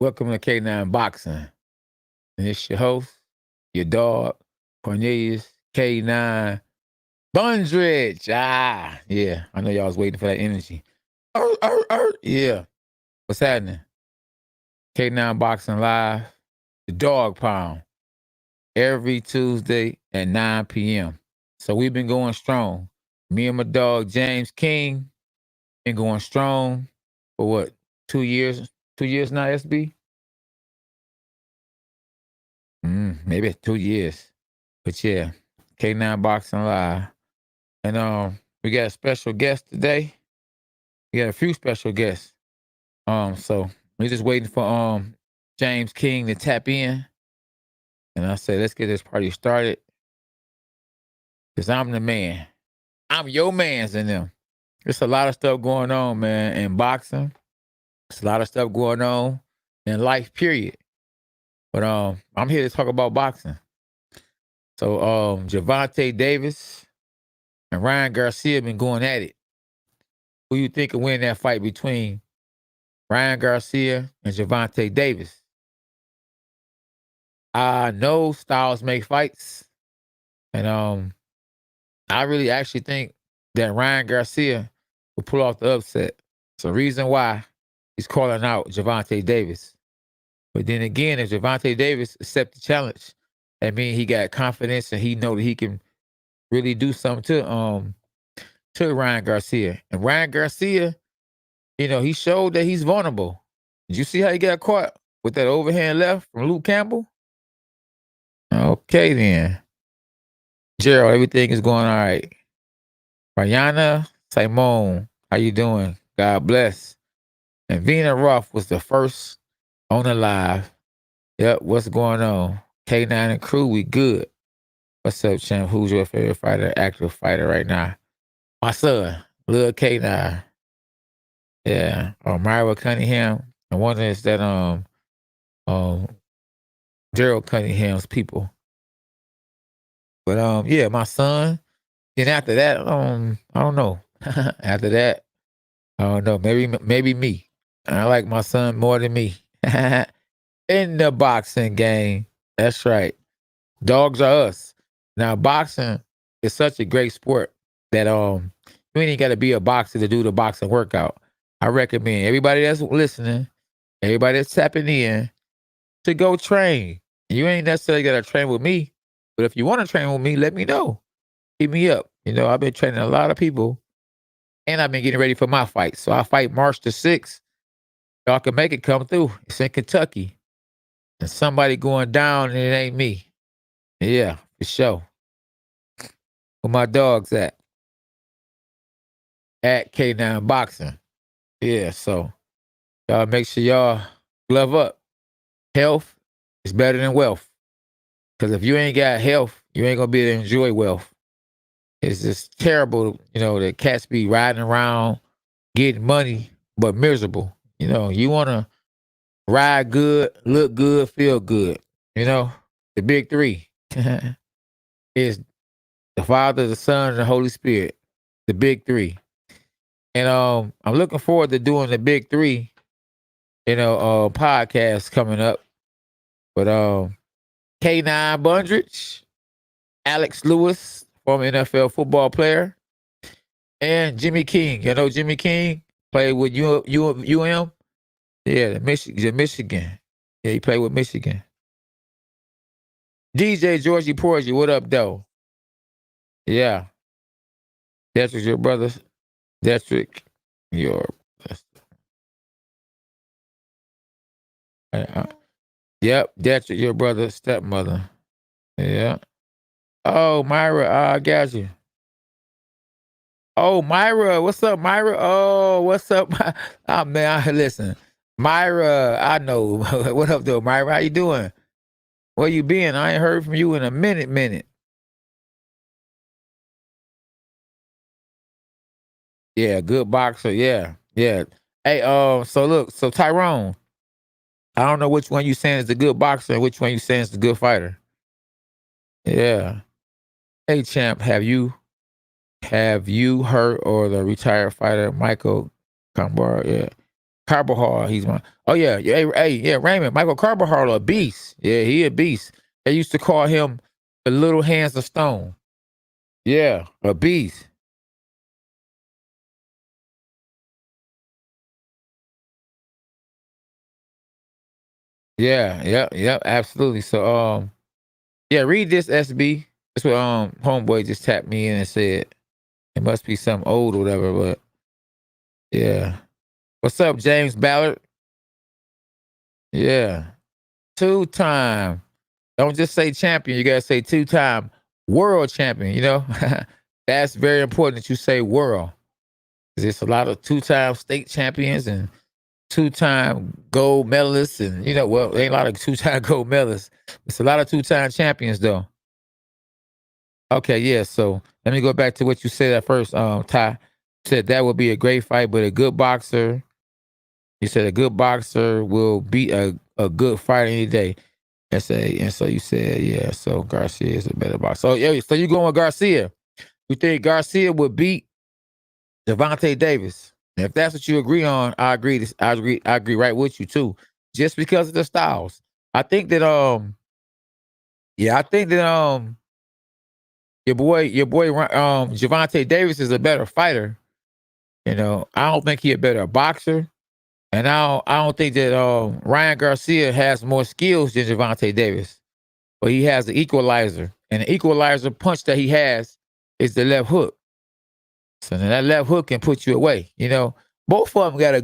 Welcome to K9 Boxing. And it's your host, your dog, Cornelius K9 Bundrage. Yeah. I know y'all was waiting for that energy. Yeah. What's happening? K9 Boxing Live, the Dog Pound, every Tuesday at 9 p.m. So we've been going strong. Me and my dog, James King, been going strong for what, 2 years? 2 years now, SB? Maybe 2 years. But yeah, K9 Boxing Live. And we got a special guest today. We got a few special guests. So we're just waiting for James King to tap in. And I said, let's get this party started. Cause I'm the man. I'm your man's in them. There's a lot of stuff going on, man, in boxing. There's a lot of stuff going on in life, period. But I'm here to talk about boxing. So Javonte Davis and Ryan Garcia been going at it. Who you think will win that fight between Ryan Garcia and Javonte Davis? I know styles make fights. And I really actually think that Ryan Garcia will pull off the upset. It's the reason why he's calling out Javonte Davis. But then again, if Javonte Davis accept the challenge, that means he got confidence and he know that he can really do something to Ryan Garcia. And Ryan Garcia, he showed that he's vulnerable. Did you see how he got caught with that overhand left from Luke Campbell? Okay, then. Gerald, everything is going all right. Brianna Simone, how you doing? God bless. And Vina Ruff was the first on the live. Yep, what's going on? K9 and crew, we good. What's up, champ? Who's your favorite fighter, active fighter right now? My son, Lil K9. Yeah. Myra Cunningham. I wonder is that Gerald Cunningham's people. But yeah, my son. Then after that, I don't know. After that, I don't know. Maybe me. I like my son more than me. In the boxing game. That's right. Dogs are us. Now, boxing is such a great sport that you ain't got to be a boxer to do the boxing workout. I recommend everybody that's listening, everybody that's tapping in, to go train. You ain't necessarily got to train with me, but if you want to train with me, let me know. Hit me up. I've been training a lot of people, and I've been getting ready for my fight. So I fight March the 6th. Y'all can make it come through. It's in Kentucky. And somebody going down, and it ain't me. Yeah, for sure. Where my dog's at? At K9 Boxing. Yeah, so y'all make sure y'all glove up. Health is better than wealth. Because if you ain't got health, you ain't going to be able to enjoy wealth. It's just terrible, that cats be riding around, getting money, but miserable. You want to ride good, look good, feel good. The big three is the Father, the Son, and the Holy Spirit. The big three. And I'm looking forward to doing the big three, podcast coming up. But K9 Bundrage, Alex Lewis, former NFL football player, and Jimmy King. Jimmy King played with UM? Yeah, Michigan. Yeah, he played with Michigan. DJ Georgie Porgy, what up, though? Yeah. Detrick, your brother. Detrick, your Yep, Detrick, your brother's stepmother. Yeah. Oh, Myra, I got you. Oh, Myra, what's up, Myra? Oh, what's up? Oh, man, listen. Myra, I know. What up, though, Myra? How you doing? Where you been? I ain't heard from you in a minute. Yeah, good boxer. Yeah. Hey, so Tyrone, I don't know which one you saying is the good boxer and which one you saying is the good fighter. Yeah. Hey, champ, have you heard or the retired fighter Michael Kambara? Yeah. Carbajal, he's my. Oh yeah, yeah, hey, yeah, Raymond, Michael Carbajal, a beast. Yeah, he a beast. They used to call him the Little Hands of Stone. Yeah, a beast. Yeah, yep, absolutely. So, yeah, read this, SB. That's what homeboy just tapped me in and said. It must be something old or whatever, but yeah. What's up, James Ballard? Yeah, 2-time. Don't just say champion. You gotta say 2-time world champion. You know, that's very important that you say world. 'Cause there's a lot of 2-time state champions and 2-time gold medalists, and well, ain't a lot of 2-time gold medalists. It's a lot of 2-time champions though. Okay, yeah. So let me go back to what you said at first. Ty, you said that would be a great fight, but a good boxer. You said a good boxer will beat a good fighter any day. And so you said, yeah. So Garcia is a better boxer. So yeah, so you going with Garcia? You think Garcia would beat Javonte Davis? And if that's what you agree on, I agree. I agree right with you too. Just because of the styles, I think that yeah, I think that your boy Javonte Davis is a better fighter. I don't think he a better boxer, and I don't think that Ryan Garcia has more skills than Javonte Davis, but he has the equalizer, and the equalizer punch that he has is the left hook. So then that left hook can put you away. Both of them got a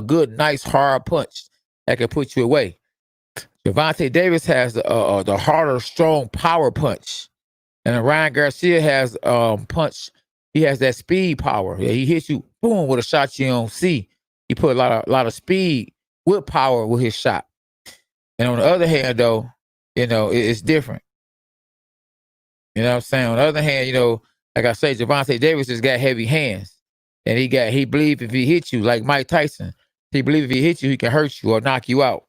good, nice, hard punch that can put you away. Javonte Davis has the harder, strong power punch, and Ryan Garcia has punch. He has that speed power. Yeah, he hits you boom with a shot you don't see. He put a lot of speed with power with his shot. And on the other hand, though, it's different. You know what I'm saying? On the other hand, like I say, Javonte Davis has got heavy hands. And he believe if he hits you, like Mike Tyson, he believe if he hits you, he can hurt you or knock you out.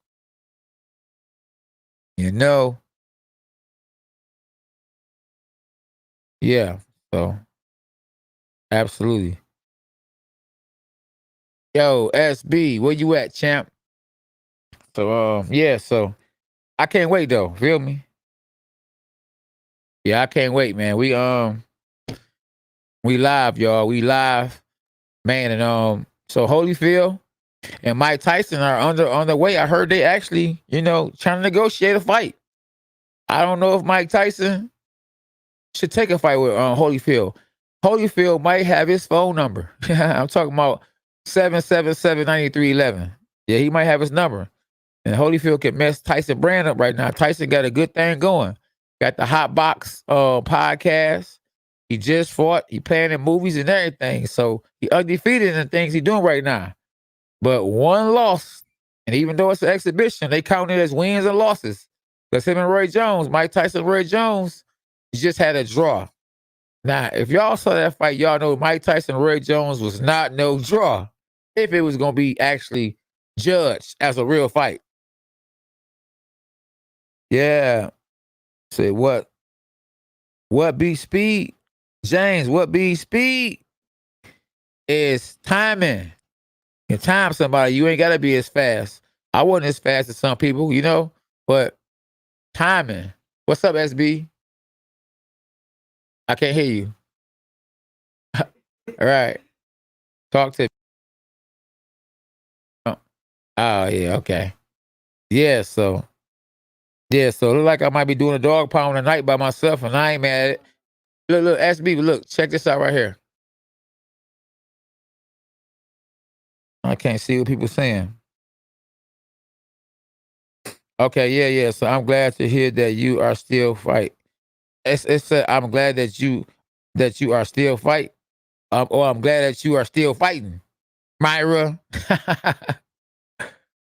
You know? Yeah. So absolutely. Yo, SB, where you at, champ? So yeah, so I can't wait though. Feel me? Yeah, I can't wait, man. We live, y'all. We live, man, and so Holyfield and Mike Tyson are on the way. I heard they actually, trying to negotiate a fight. I don't know if Mike Tyson should take a fight with Holyfield. Holyfield might have his phone number. I'm talking about 777-9311. Yeah, he might have his number. And Holyfield can mess Tyson brand up right now. Tyson got a good thing going. Got the Hot Box podcast. He just fought. He playing in movies and everything. So he undefeated in the things he doing right now. But one loss, and even though it's an exhibition, they count it as wins and losses. Because him and Roy Jones, Mike Tyson, Roy Jones, he just had a draw. Now, if y'all saw that fight, y'all know Mike Tyson, Roy Jones was not no draw. If it was going to be actually judged as a real fight. Yeah. Say what? What beats speed? James, what beats speed is timing. You time somebody, you ain't gotta be as fast. I wasn't as fast as some people, but timing. What's up, SB? I can't hear you. All right. Talk to me. Oh, yeah, okay. So look like I might be doing a dog pound tonight by myself, and I ain't mad at it. Look, SB, look, check this out right here. I can't see what people saying. Okay, yeah. So I'm glad to hear that you are still fight. It's I'm glad that you are still fight. Or I'm glad that you are still fighting, Myra.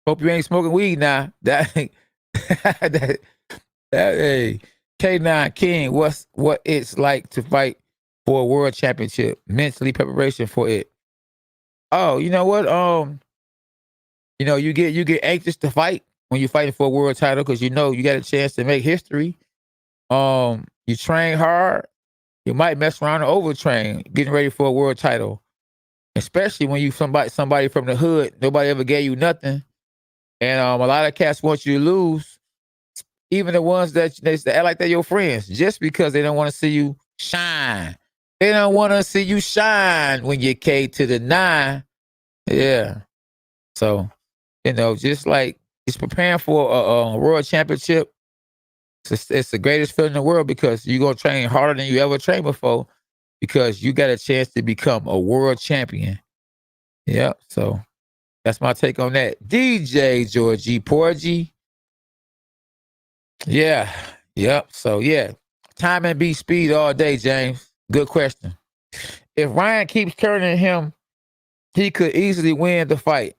Hope you ain't smoking weed now. That hey, K9 King, what it's like to fight for a world championship? Mentally preparation for it. Oh, you know what? You get anxious to fight when you're fighting for a world title because you got a chance to make history. You train hard. You might mess around and overtrain, getting ready for a world title. especially when you somebody from the hood. Nobody ever gave you nothing, and a lot of cats want you to lose. Even the ones that they act like they're your friends, just because they don't want to see you shine. They don't want to see you shine when you K to the 9. Yeah. So, just like it's preparing for a world championship. It's the greatest feeling in the world because you're going to train harder than you ever trained before because you got a chance to become a world champion. Yep. So that's my take on that. DJ Georgie Porgy. Yeah. Yep. So, yeah. Time and beat speed all day, James. Good question. If Ryan keeps turning him, he could easily win the fight.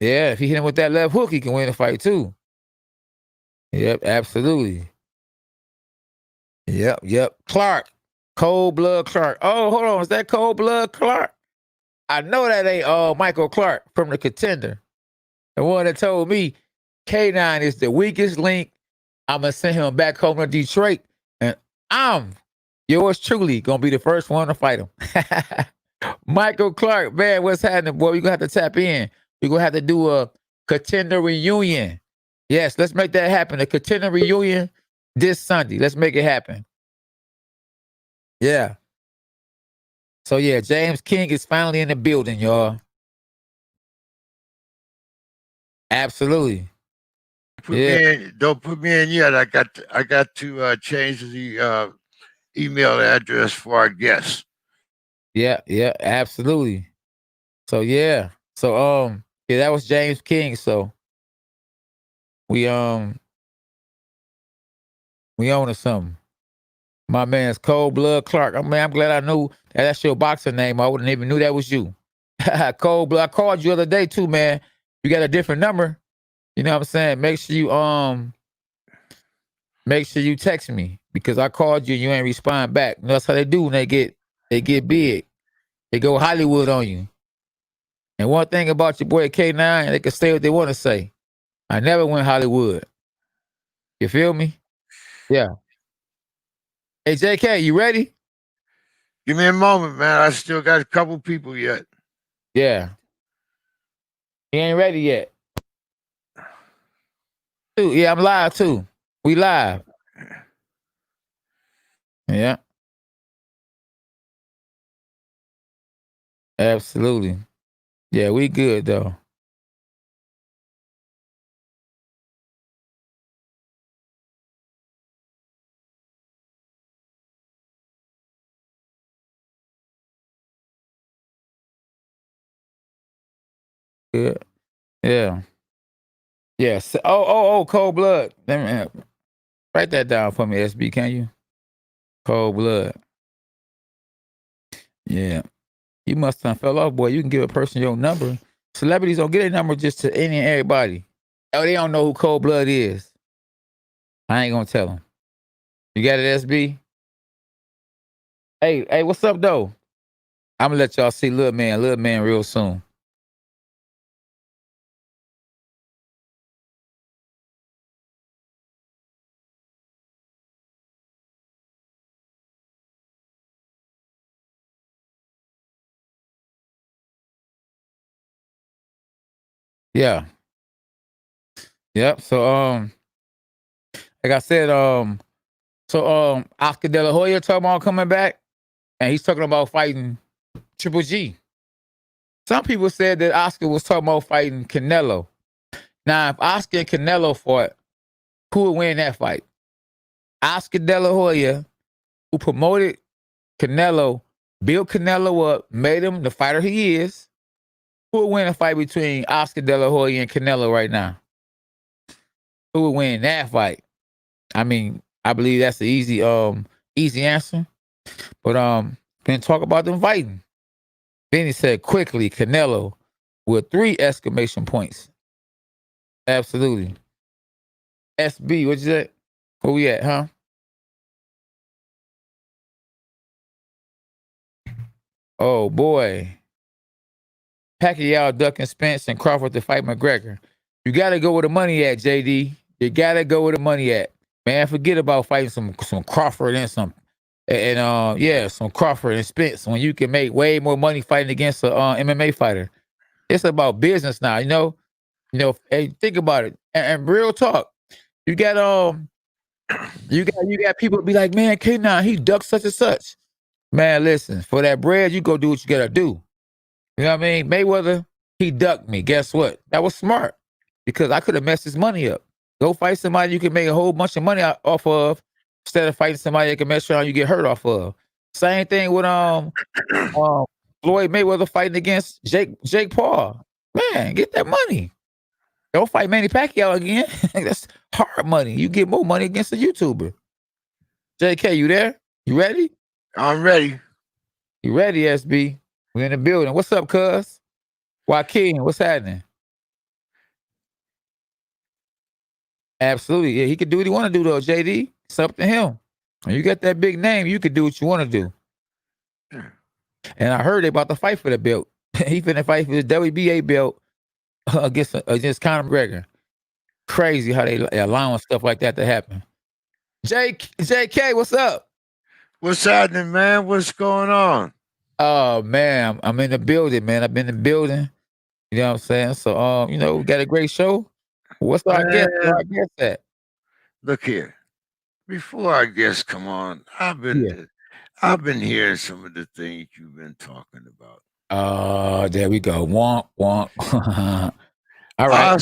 Yeah, if he hit him with that left hook, he can win the fight too. Yep, absolutely. Yep. Clark. Cold Blood Clark. Oh, hold on. Is that Cold Blood Clark? I know that ain't Michael Clark from The Contender. The one that told me K9 is the weakest link. I'm going to send him back home to Detroit. And I'm yours truly going to be the first one to fight him. Michael Clark, man, what's happening, boy? We're going to have to tap in. We're going to have to do a Contender reunion. Yes, let's make that happen. A Contender reunion this Sunday. Let's make it happen. Yeah. So, yeah, James King is finally in the building, y'all. Absolutely. Don't put me in yet. I got to change the email address for our guests. Yeah, absolutely. So yeah. So yeah, that was James King. So we own to something. My man's Cold Blood Clark. I mean, I'm glad I knew that's your boxer name. I wouldn't even knew that was you. Cold Blood. I called you the other day too, man. You got a different number. You know what I'm saying? Make sure you text me because I called you and you ain't respond back. And that's how they do when they get big. They go Hollywood on you. And one thing about your boy K9, they can say what they want to say. I never went Hollywood. You feel me? Yeah. Hey, JK, you ready? Give me a moment, man. I still got a couple people yet. Yeah. He ain't ready yet. Yeah, I'm live too. We live. Yeah. Absolutely. Yeah, we good though. Good. Yeah. Yes. Oh, Cold Blood. Let me write that down for me, SB, can you? Cold Blood. Yeah. You must have fell off, boy. You can give a person your number. Celebrities don't get a number just to any and everybody. Oh, they don't know who Cold Blood is. I ain't gonna tell them. You got it, SB? Hey, what's up, though? I'm gonna let y'all see Little Man real soon. Yeah. Yep. So like I said, Oscar De La Hoya talking about coming back, and he's talking about fighting Triple G. Some people said that Oscar was talking about fighting Canelo. Now, if Oscar and Canelo fought, who would win that fight? Oscar De La Hoya, who promoted Canelo, built Canelo up, made him the fighter he is. Who would win a fight between Oscar De La Hoya and Canelo right now? Who would win that fight? I mean, I believe that's the easy answer. But been talk about them fighting. Then he said quickly, Canelo with 3 exclamation points. Absolutely. SB, what you say? Where we at, huh? Oh boy. Pacquiao ducking Spence and Crawford to fight McGregor. You gotta go where the money at, JD. You gotta go where the money at. Man, forget about fighting some Crawford and some and yeah, some Crawford and Spence when you can make way more money fighting against a MMA fighter. It's about business now, Hey, think about it. And real talk, you got you got people be like, man, K9, he ducked such and such. Man, listen, for that bread, you go do what you gotta do. You know what I mean? Mayweather, he ducked me. Guess what? That was smart because I could have messed his money up. Go fight somebody you can make a whole bunch of money off of instead of fighting somebody that can mess around you get hurt off of. Same thing with Floyd Mayweather fighting against Jake Paul. Man, get that money. Don't fight Manny Pacquiao again. That's hard money. You get more money against a YouTuber. JK, you there? You ready? I'm ready. You ready, SB? We in the building. What's up, cuz? Joaquin, what's happening? Absolutely. Yeah, he could do what he want to do, though, JD. It's up to him. When you got that big name, you could do what you want to do. And I heard they about to fight for the belt. He finna fight for the WBA belt against Conor McGregor. Crazy how they allowing stuff like that to happen. JK, what's up? What's happening, man? What's going on? Oh man, I'm in the building, man. I've been in the building. You know what I'm saying? So we got a great show. What's our guest? Where our guest at? Look here. Before our guests come on, I've been hearing some of the things you've been talking about. Oh, there we go. Womp womp. All right.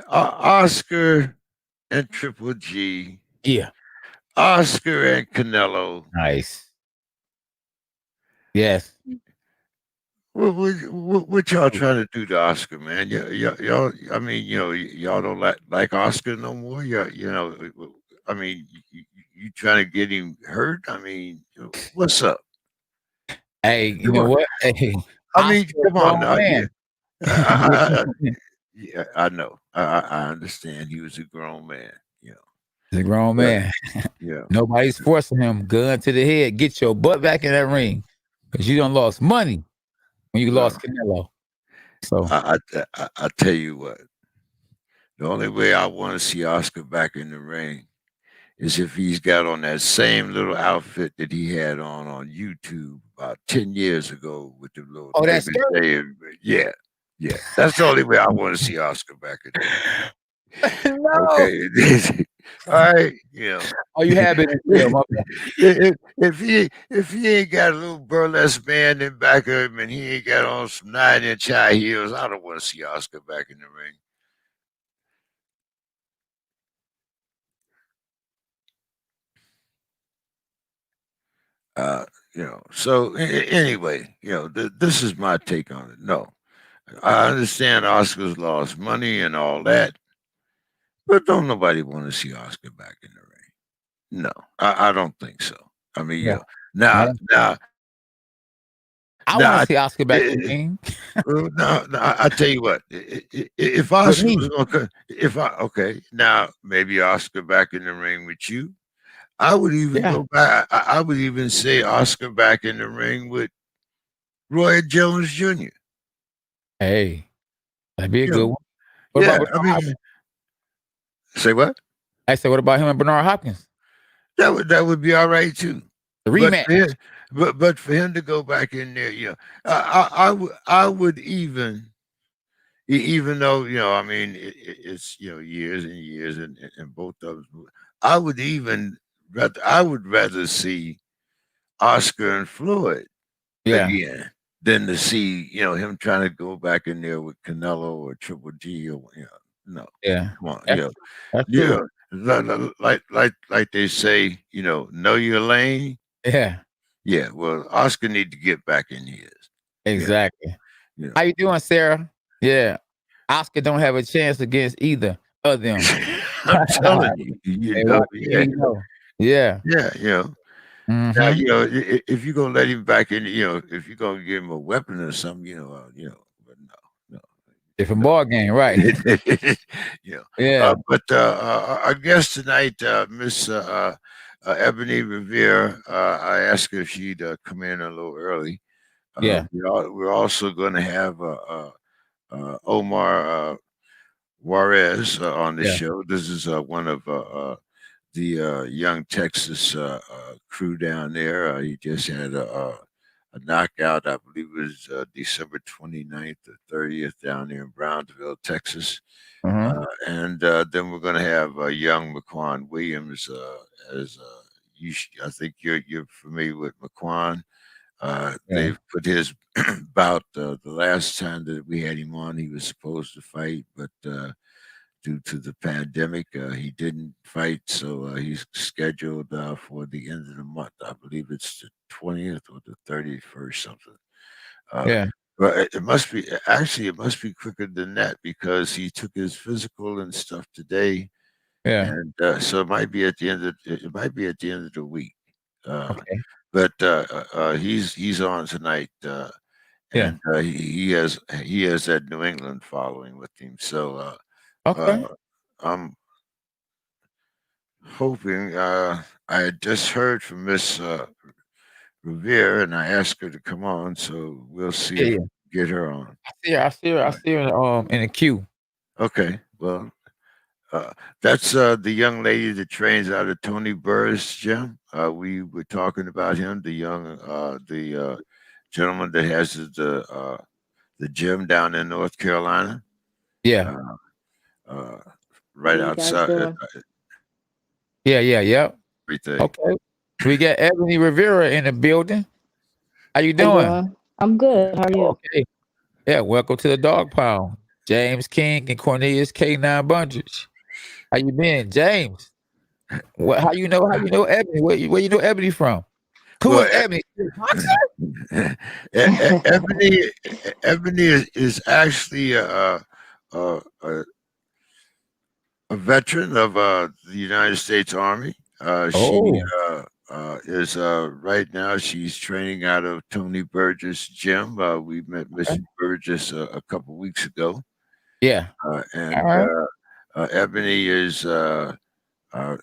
Oscar and Triple G. Yeah. Oscar and Canelo. Nice. Yes. What y'all trying to do to Oscar, man? Y'all. I mean, y'all don't like Oscar no more. I mean, you trying to get him hurt? I mean, what's up? Hey, you know what? Hey, I mean, come on now. Yeah, I know. I understand. He was a grown man. He's a grown man. Yeah. Nobody's forcing him. Gun to the head. Get your butt back in that ring, because you done lost money when you lost Canelo. So I tell you what. The only way I want to see Oscar back in the ring is if he's got on that same little outfit that he had on YouTube about 10 years ago with the little that's yeah. That's the only way I want to see Oscar back in there. No. Okay. All right. Oh, you have been if he ain't got a little burlesque band in back of him and he ain't got on some 9-inch high heels, I don't want to see Oscar back in the ring. So anyway, this is my take on it. No, I understand Oscar's lost money and all that, but don't nobody want to see Oscar back in the ring. No, I don't think so. I mean, now I want to see Oscar back in the ring. No, I tell you what, if Oscar was going to, now maybe Oscar back in the ring with you. I would even go back. I would even say Oscar back in the ring with Roy Jones Jr. Hey, that'd be a good one. What about Bernard say what? I said, what about him and Bernard Hopkins? That would be all right too. The rematch. But for him to go back in there, I would even though I mean it's years and years and both of them. I would rather see Oscar and Floyd again than to see him trying to go back in there with Canelo or Triple G or no. Come on, like they say, know your lane. Yeah. Well, Oscar need to get back in his. Exactly. How you doing, Sarah? Yeah. Oscar don't have a chance against either of them. I'm telling you, Yeah. Now, if you're gonna let him back in, if you're gonna give him a weapon or something, but no. Different ball game, right? But our guest tonight, Miss Ebony Revere, I asked her if she'd come in a little early. We're also going to have Omar Juarez on the show. This is one of the young Texas crew down there. He just had a knockout, I believe it was December 29th or 30th down there in Brownsville, Texas. Uh-huh. And then we're going to have young McQuan Williams as I think you're familiar with McQuan. Yeah. They've put his bout the last time that we had him on. He was supposed to fight, but due to the pandemic, he didn't fight. So he's scheduled for the end of the month. I believe it's the 20th or the 31st, something. Uh, Yeah. but it must be actually it must be quicker than that because he took his physical and stuff today, Yeah. and so it might be at the end of it might be at the end of the week. Uh, Okay. but he's on tonight, Yeah. and he has that New England following with him. So Okay. I'm hoping. I had just heard from Miss Revere, and I asked her to come on, so we'll see Yeah, if yeah. we can get her on. I see her. I see her. I All right. see her in the queue. Okay. Well, uh, that's the young lady that trains out of Tony Burr's gym. We were talking about him, the gentleman that has the gym down in North Carolina, Yeah. uh, uh, How right you guys outside doing? Yeah. Yeah. Yep. everything. Okay. We got Ebony Rivera in the building. How you How you doing? doing? I'm good. How are you? Okay. Yeah. Welcome to the Dog Pound. James King and Cornelius K9 Bundrage. How you been, James? What? How you know Ebony? Where you know Ebony from? Who Well, is Ebony? She a boxer? Ebony, Ebony is actually a a veteran of the United States Army. She Oh. is right now. She's training out of Tony Burgess' gym. We met Okay. Mr. Burgess a couple weeks ago, Yeah. All and right. Ebony is. Let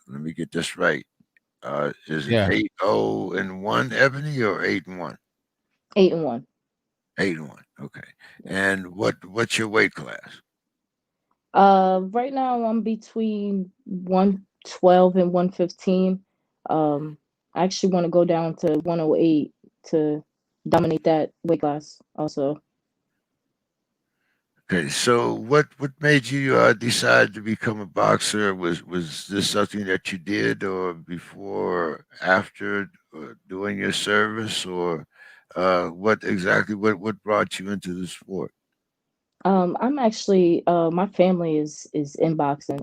me get this right. Is it Yeah. 8-0-1, Ebony, or 8-1? 8-1. 8-1. Okay. Yeah. And what's your weight class? Right now I'm between 112 and 115. I actually want to go down to 108 to dominate that weight class also. Okay, so what made you decide to become a boxer? Was this something that you did, or before, or after doing your service, or what exactly what brought you into the sport? I'm actually my family is in boxing.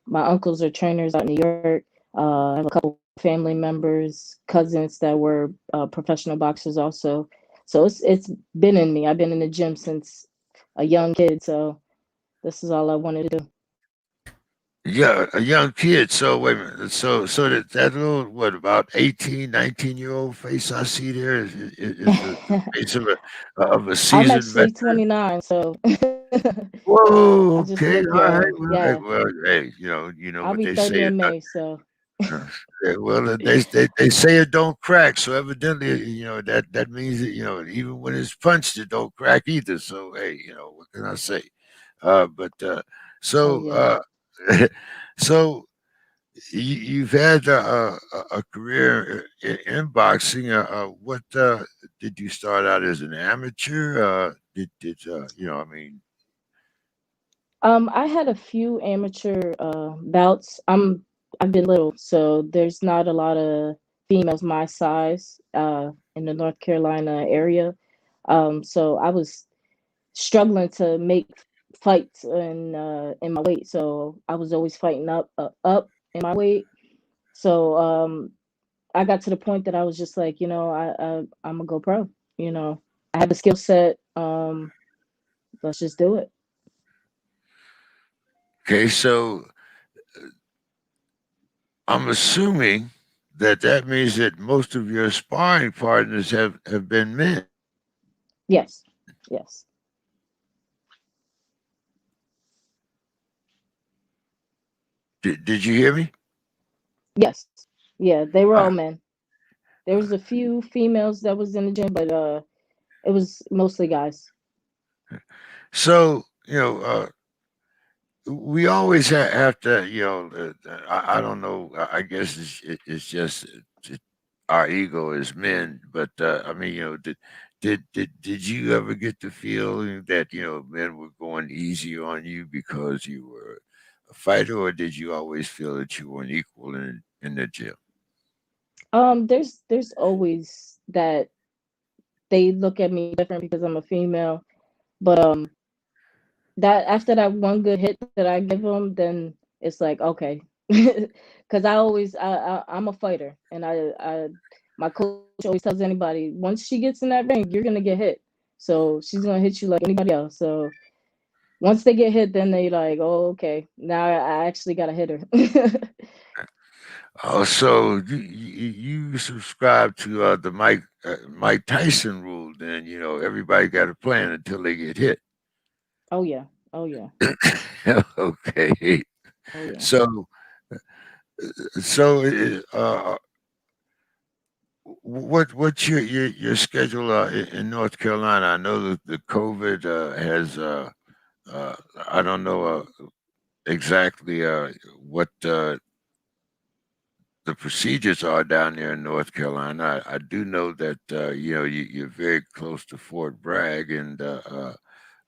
My uncles are trainers out in New York. I have a couple family members, cousins that were professional boxers also. So it's been in me. I've been in the gym since a young kid. So this is all I wanted to do. Yeah, a young kid. So wait a minute. So that little what about 18, 19-year-old face I see there is the face of a I'm seasoned actually veteran. 29, so Whoa, I just okay, look all right. young. Yeah, Well, hey, you know I'll what be they 30 say. in May. So Uh, yeah, well, they say it don't crack, so evidently, that means that even when it's punched, it don't crack either. So hey, what can I say? But oh so yeah. so you've had a career in boxing. What did you start out as an amateur? Did I mean, I had a few amateur bouts. I've been little, so there's not a lot of females my size in the North Carolina area. So I was struggling to make fights in my weight. So I was always fighting up in my weight. So I got to the point that I was just like, I'm gonna go pro. You know, I have the skill set. Let's just do it. okay, so I'm assuming that that means that most of your sparring partners have been men. Yes, yes, Did you hear me? yes, yeah. They were all Uh, men. There was a few females that was in the gym, but it was mostly guys. so we always have to, I don't know. I guess it's just our ego as men. But I mean, did you ever get the feeling that men were going easy on you because you were a fighter, or did you always feel that you were an equal in the gym? There's always that they look at me different because I'm a female, but that after that one good hit that I give them, then it's like okay, because I'm a fighter, and my coach always tells anybody once she gets in that ring, you're gonna get hit. So she's gonna hit you like anybody else. So once they get hit, then they like, oh okay, now I actually gotta hit her. So you subscribe to the Mike Tyson rule. Then everybody got a plan until they get hit. Oh yeah, oh yeah, Okay. oh yeah. So so what's your schedule in North Carolina? I know that the COVID has I don't know exactly what the procedures are down there in North Carolina. I do know that you're very close to Fort Bragg, and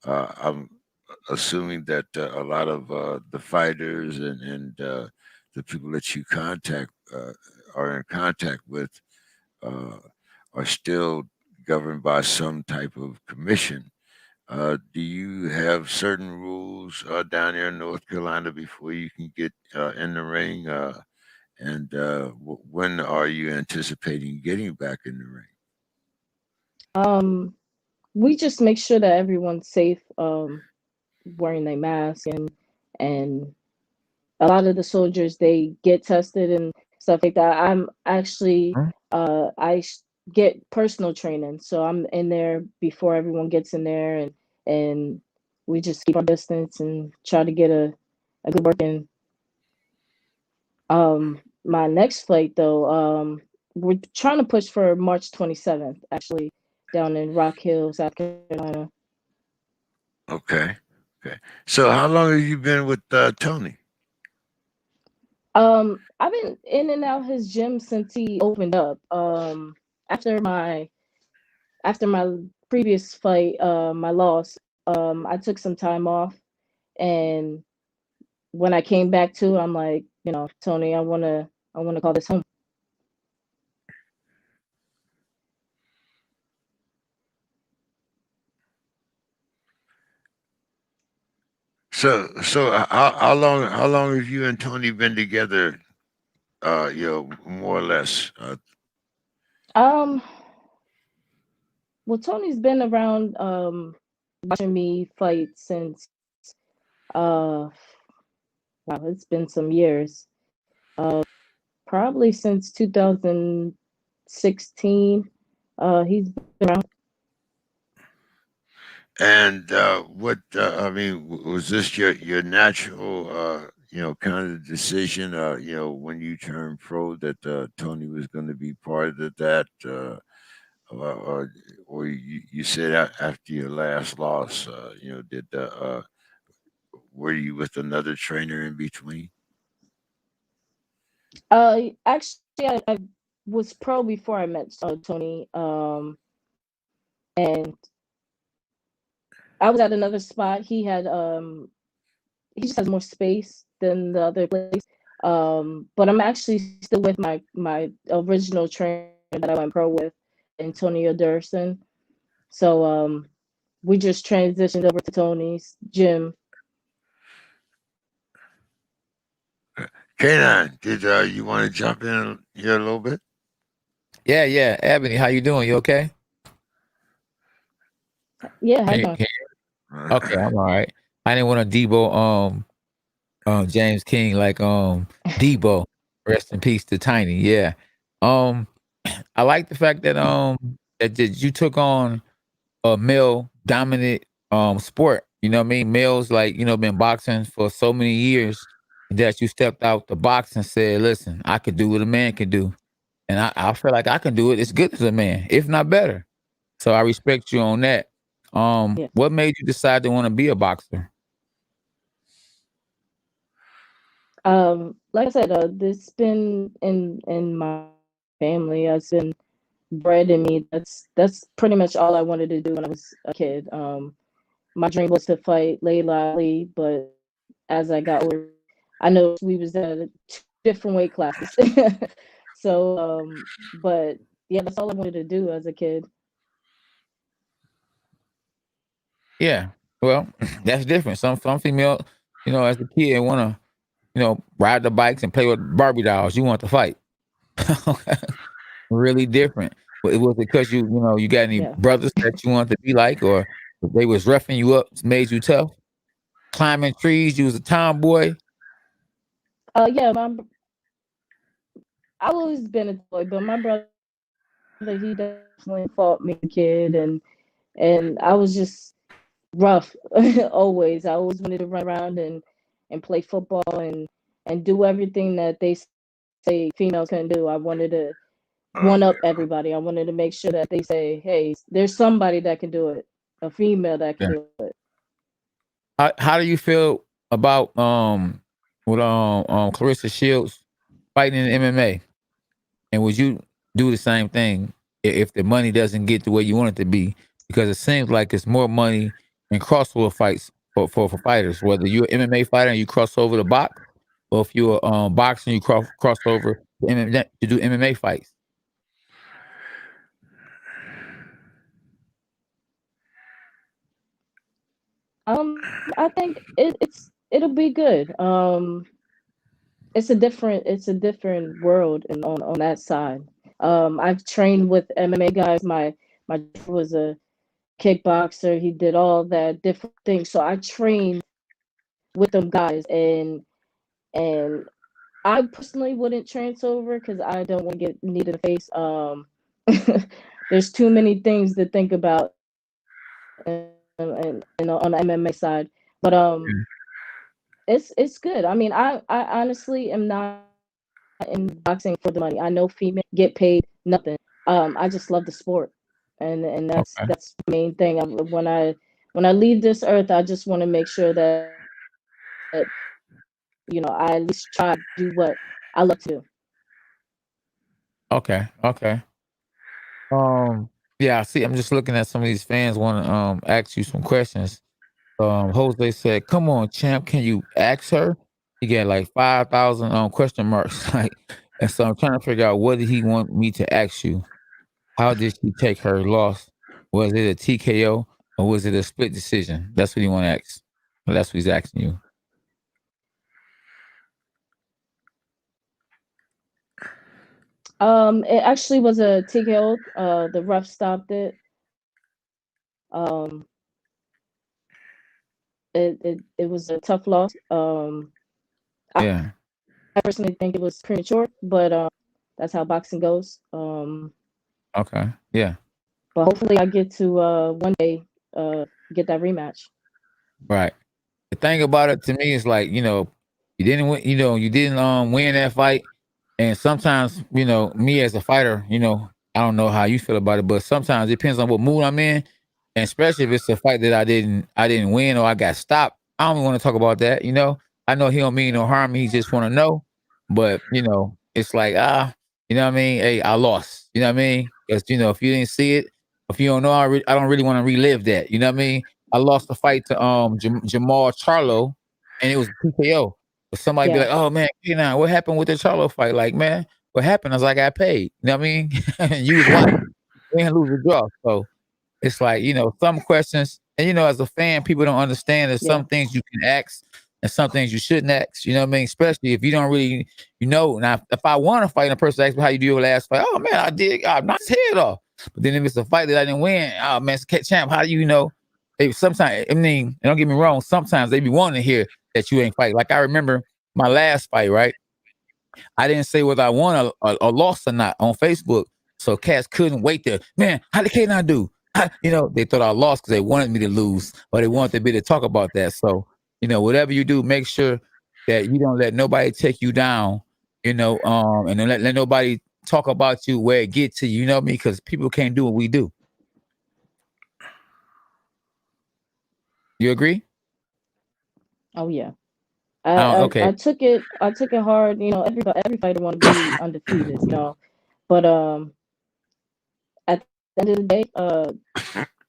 I'm assuming that a lot of the fighters and the people that you are in contact with uh, are still governed by some type of commission. Do you have certain rules down there in North Carolina before you can get in the ring? And when are you anticipating getting back in the ring? Um, we just make sure that everyone's safe, wearing their mask, and a lot of the soldiers they get tested and stuff like that. I'm actually Huh? get personal training, so I'm in there before everyone gets in there, and we just keep our distance and try to get a good work in. My next flight though, we're trying to push for March 27th, actually, down in Rock Hill, South Carolina. Okay. Okay. So how long have you been with Tony? I've been in and out his gym since he opened up. After my after my previous fight, my loss, I took some time off, and when I came back to, I'm like, Tony, I wanna call this home. So how long have you and Tony been together? More or less. Um, well, Tony's been around, watching me fight since uh, wow, it's been some years. Probably since 2016. He's been around. And what I mean, was this your natural kind of decision? When you turned pro, that Tony was going to be part of that, or you said after your last loss, did were you with another trainer in between? Actually, I was pro before I met Tony. And I was at another spot. He just has more space than the other place. But I'm actually still with my original trainer that I went pro with, Antonio Durson. So we just transitioned over to Tony's gym. Canine, did you want to jump in here a little bit? Yeah, yeah. Ebony, how you doing? You okay? Yeah, how you Can, doing? can, okay, I'm all right. I didn't want to Debo James King like Debo. Rest in peace to Tiny. Yeah. Um I like the fact that you took on a male dominant sport. You know what I mean? Males like, been boxing for so many years that you stepped out the box and said, listen, I could do what a man can do. And I feel like I can do it as good as a man, if not better. So I respect you on that. Yeah. What made you decide to want to be a boxer? Like I said, this been in my family. It's been bred in me. That's pretty much all I wanted to do when I was a kid. My dream was to fight Layla Ali, but as I got older, I know we was at two different weight classes. So, but yeah, that's all I wanted to do as a kid. Yeah. Well, that's different. Some female, as a kid wanna, ride the bikes and play with Barbie dolls. You want to fight. Really different. But it was because you got any Yeah. brothers that you wanted to be like, or they was roughing you up, made you tough, climbing trees. You was a tomboy. Yeah, I've always been a toy, but my brother, he definitely fought me as a kid, and I was just rough always. I always wanted to run around and play football and do everything that they say females can do. I wanted to one Okay. up everybody. I wanted to make sure that they say, hey, there's somebody that can do it, a female that can Yeah. do it. How do you feel about with Clarissa Shields fighting in MMA? And would you do the same thing if the money doesn't get the way you want it to be? Because it seems like it's more money in crossover fights for fighters. Whether you're an MMA fighter and you cross over to box, or if you're boxing, you cross over to MMA, to do MMA fights. I think it'll be good. It's a different world and on that side. I've trained with MMA guys. My dad was a kickboxer. He did all that different things. So I trained with them guys, and I personally wouldn't transfer over because I don't want to get kneed in the face. There's too many things to think about and on the MMA side, but it's good. I mean, I honestly am not in boxing for the money. I know females get paid nothing. I just love the sport, and that's Okay. that's the main thing. When I leave this earth, I just want to make sure that I at least try to do what I love to do. Okay. Okay. Yeah. See, I'm just looking at some of these fans want to ask you some questions. Jose said, "Come on, champ, can you ask her?" He got like 5,000 question marks. Like, and so I'm trying to figure out, what did he want me to ask you? How did she take her loss? Was it a TKO or was it a split decision? That's what he want to ask. Well, that's what he's asking you. It actually was a TKO. The ref stopped it. Um, it was a tough loss. Yeah. I personally think it was premature, but that's how boxing goes. Okay. Yeah. But hopefully, I get to one day get that rematch. Right. The thing about it to me is like, you didn't win, you didn't win that fight. And sometimes, me as a fighter, I don't know how you feel about it, but sometimes it depends on what mood I'm in. And especially if it's a fight that I didn't win or I got stopped. I don't want to talk about that. I know he don't mean no harm, he just want to know. But it's like, you know what I mean? Hey, I lost. You know what I mean? Because if you didn't see it, if you don't know, I don't really want to relive that. You know what I mean? I lost the fight to Jamal Charlo, and it was PKO. But somebody be Yeah, like, "Oh man, now what happened with the Charlo fight?" Like, man, what happened is I got paid. You know what I mean? And you was watching, win, lose, or draw. So it's like, some questions, and as a fan, people don't understand there's yeah, some things you can ask and some things you shouldn't ask. You know what I mean? Especially if you don't really, now if I want to fight and a person asks me how you do your last fight, oh man, I knocked his head off. But then if it's a fight that I didn't win, oh man, champ, how do you know? They sometimes, I mean, and don't get me wrong, sometimes they be wanting to hear that you ain't fight. Like I remember my last fight, right? I didn't say whether I won or lost or not on Facebook. So cats couldn't wait there. Man, how did K9 do? They thought I lost because they wanted me to lose, or they wanted me to talk about that. So, whatever you do, make sure that you don't let nobody take you down, and don't let nobody talk about you where it get to you, you know what I mean? Because people can't do what we do. You agree? oh yeah. Okay. I took it hard. You know, every fighter want to be undefeated. You know, but at the end of the day,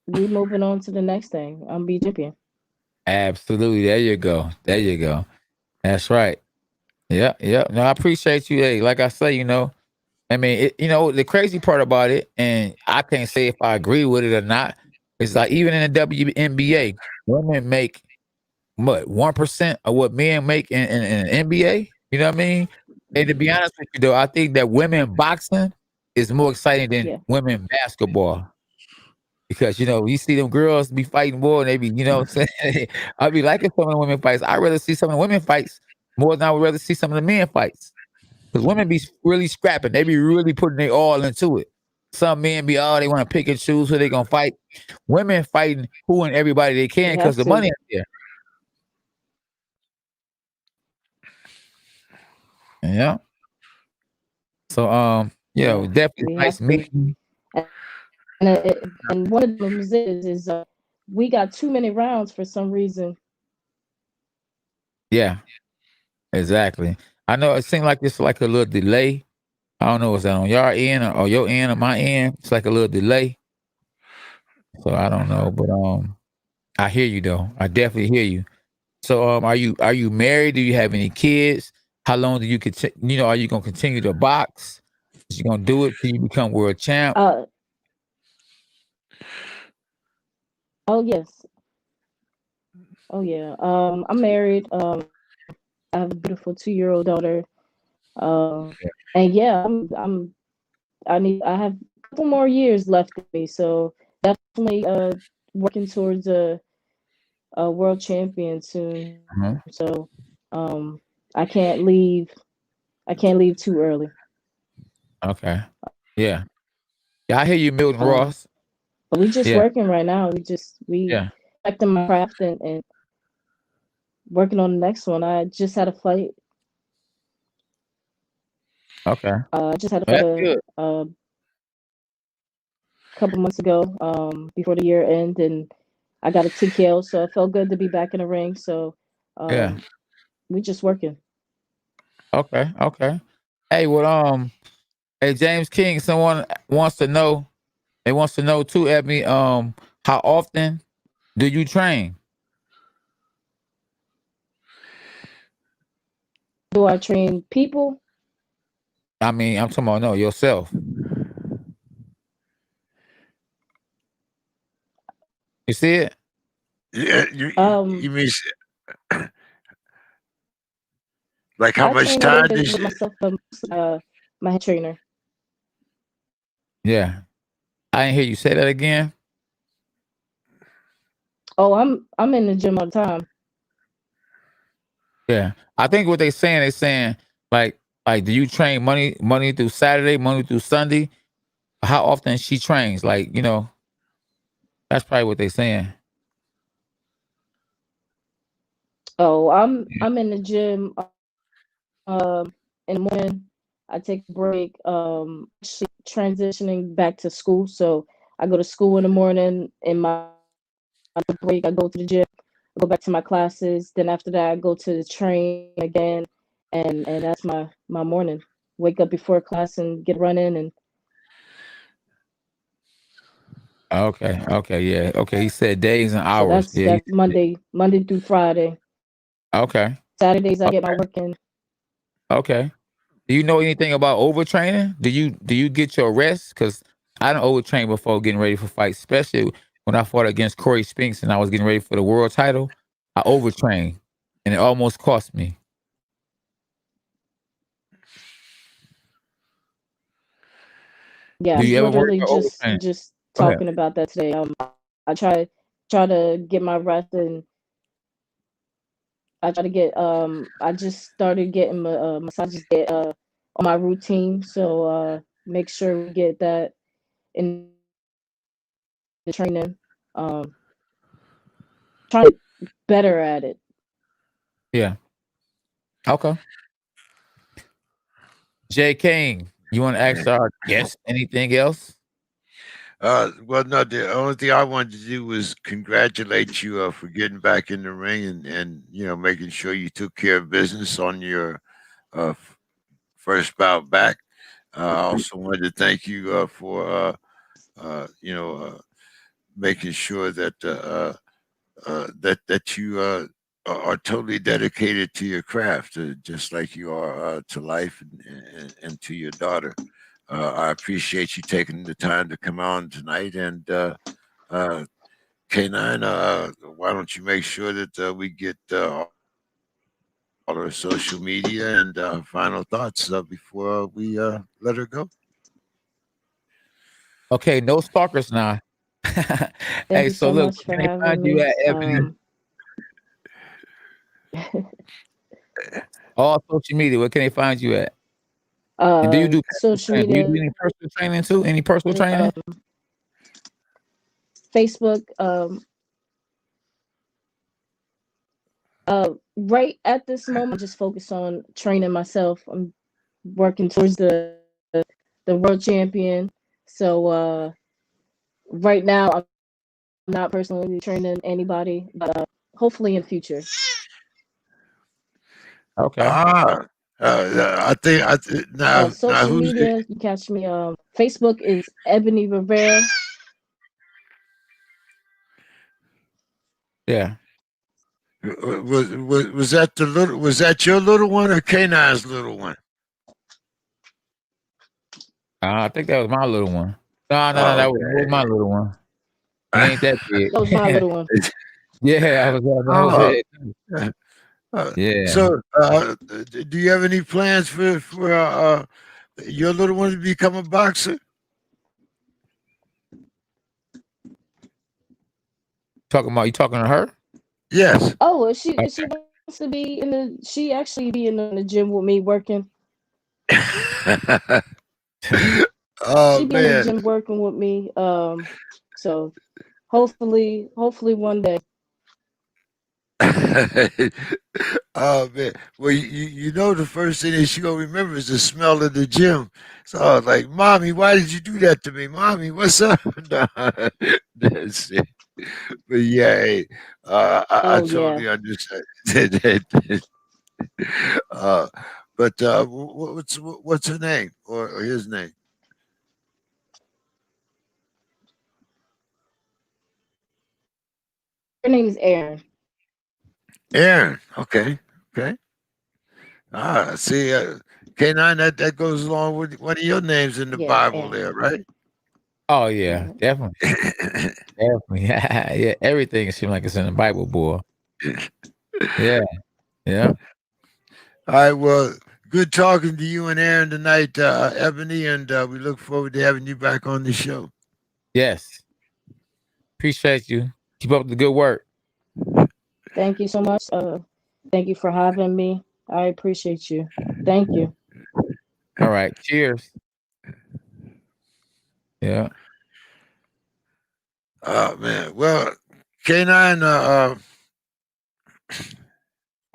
we moving on to the next thing. I'm be champion. Absolutely. There you go. There you go. That's right. Yeah. Yeah. No, I appreciate you. Hey, like I say, I mean, the crazy part about it, and I can't say if I agree with it or not, is like even in the WNBA, women make what 1% of what men make in the NBA. You know what I mean? And to be honest with you, though, I think that women boxing is more exciting than Yeah, women basketball because you see them girls be fighting more, and they be, what I'm saying. I be liking some of the women fights. I rather see some of the women fights more than I would rather see some of the men fights. Because women be really scrapping. They be really putting their all into it. Some men be, they want to pick and choose who they going to fight. Women fighting who and everybody they can we because have the to. money out there. Yeah. So, Yeah, definitely we nice have to. meeting you. And and one of the problems is we got too many rounds for some reason. Yeah, exactly. I know it seemed like it's like a little delay. I don't know, is that on your end or your end or my end? It's like a little delay. So I don't know, but I hear you though. I definitely hear you. So are you married? Do you have any kids? How long do you continue? Are you gonna continue to box? Is you gonna do it till you become world champ? Uh oh yes. Oh yeah. I'm married. I have a beautiful 2-year-old daughter. Um and yeah, I have a couple more years left in me, so definitely working towards a world champion soon. Uh-huh. So I can't leave too early. Okay. Yeah. Yeah, I hear you, Milton Um Ross. but we just Yeah. working right now. We Yeah. perfecting my craft and working on the next one. I just had a fight. Okay. I just had a Well, fight that's good. a couple months ago, before the year end, and I got a TKO, so it felt good to be back in the ring. So Yeah. um, we just working. Okay. Okay. Hey, hey, James King, someone wants to know, they wants to know too, Ebony, how often do you train? Do I train people? I mean, I'm talking about no yourself. You see it? Yeah, you Um, mean like how I much train a time little bit did with you? myself, my head trainer. Yeah. I didn't hear you say that again. Oh, I'm in the gym all the time. Yeah. I think what they saying like do you train Monday through Saturday, Monday through Sunday? How often she trains? Like, that's probably what they saying. Oh, Yeah. I'm in the gym in the morning. I take a break. Actually transitioning back to school, so I go to school in the morning. In my break, I go to the gym. I go back to my classes. Then after that, I go to the train again, and that's my morning. Wake up before class and get running, and Okay. Okay. Yeah. Okay. He said days and so hours. Yeah. that's Monday through Friday. Okay. Saturdays I get my Okay. work in. Okay. Do you know anything about overtraining? Do you get your rest? Because I don't overtrain before getting ready for fights, especially when I fought against Corey Spinks and I was getting ready for the world title. I overtrained and it almost cost me. Yeah, I Do was you ever worry literally about overtraining? just Go ahead. talking about that today. I try to get my rest, and I try to get I just started getting massages on my routine, so make sure we get that in the training. Um, trying to get better at it. Yeah. Okay. Jay King, you want to ask our guest anything else? Well, no, the only thing I wanted to do was congratulate you for getting back in the ring and making sure you took care of business on your first bout back. I also wanted to thank you for making sure that you are totally dedicated to your craft, just like you are to life and to your daughter. I appreciate you taking the time to come on tonight. And K9, why don't you make sure that we get all our social media and final thoughts before we let her go? Okay, no stalkers now. Thank Hey, you so so look, much where for can they having find you me. at, Ebony? All social media, where can they find you at? And do you do personal Social training? Do you do media, any personal training too? Any personal training? Facebook. Right at this moment, just focus on training myself. I'm working towards the world champion. So right now, I'm not personally training anybody, but hopefully in future. Okay. Now Social who's media, you catch me. Facebook is Ebony Rivera. Yeah. was that was that your little one or K9's little one? I think that was my little one. No, Oh, that was my little one. He ain't that big. That was my little one. Yeah, that was oh, it. Yeah. so do you have any plans for your little one to become a boxer? You talking to her? Yes. Oh, if she wants to be in the, she actually be in the gym with me working. Oh She be in the man. gym working with me. So hopefully one day. Oh man. Well, you know the first thing that she gonna remember is the smell of the gym. So I was like, "Mommy, why did you do that to me? Mommy, what's up?" Nah, that's it. But yeah, hey, I Oh yeah, totally understand that. uh, but what's her name or his name? her name is Erin. Aaron. Okay. Okay. See, K9, that goes along with one of your names in the Yeah, Bible Erin. there, right? Oh yeah, Yeah. definitely. Definitely. Yeah, everything seems like it's in the Bible, boy. Yeah. Yeah. All right. Well, good talking to you and Aaron tonight, Ebony, and we look forward to having you back on the show. Yes. Appreciate you. Keep up the good work. Thank you so much. Thank you for having me. I appreciate you. Thank you. All right. Cheers. Yeah. Oh man. Well, K9,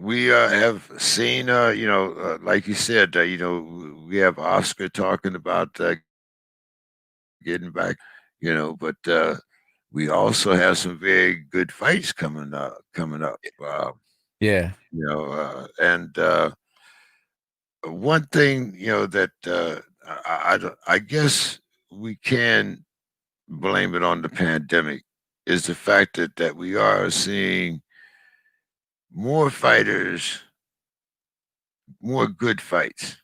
we have seen, like you said, we have Oscar talking about getting back, but we also have some very good fights coming up. Coming up, Yeah. and one thing that I guess we can blame it on the pandemic is the fact that we are seeing more fighters, more good fights.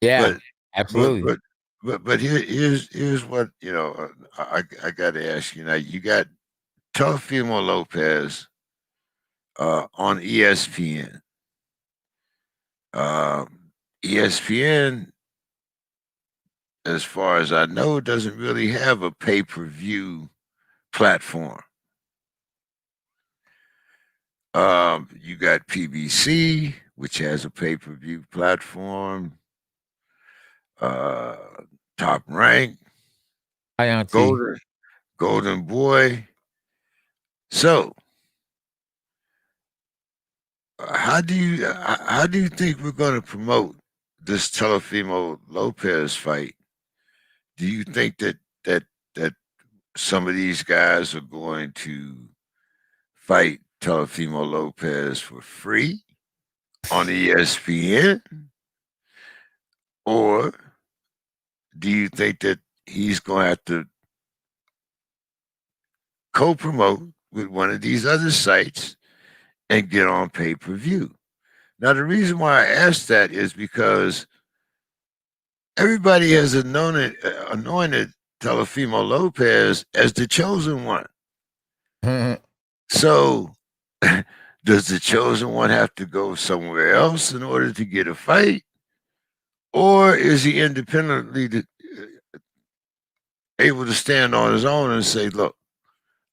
Yeah. But but Absolutely. but here's what I got to ask you now. You got Teofimo Lopez on ESPN. ESPN, as far as I know, doesn't really have a pay-per-view platform. You got PBC, which has a pay-per-view platform. Uh, Top Rank, Auntie. Golden Boy. So, how do you think we're going to promote this Teofimo Lopez fight? Do you think that some of these guys are going to fight Teofimo Lopez for free on ESPN? Or do you think that he's going to have to co-promote with one of these other sites and get on pay-per-view? Now, the reason why I asked that is because everybody has anointed Teofimo Lopez as the chosen one. Mhm. So, does the chosen one have to go somewhere else in order to get a fight? Or is he independently able to stand on his own and say, look,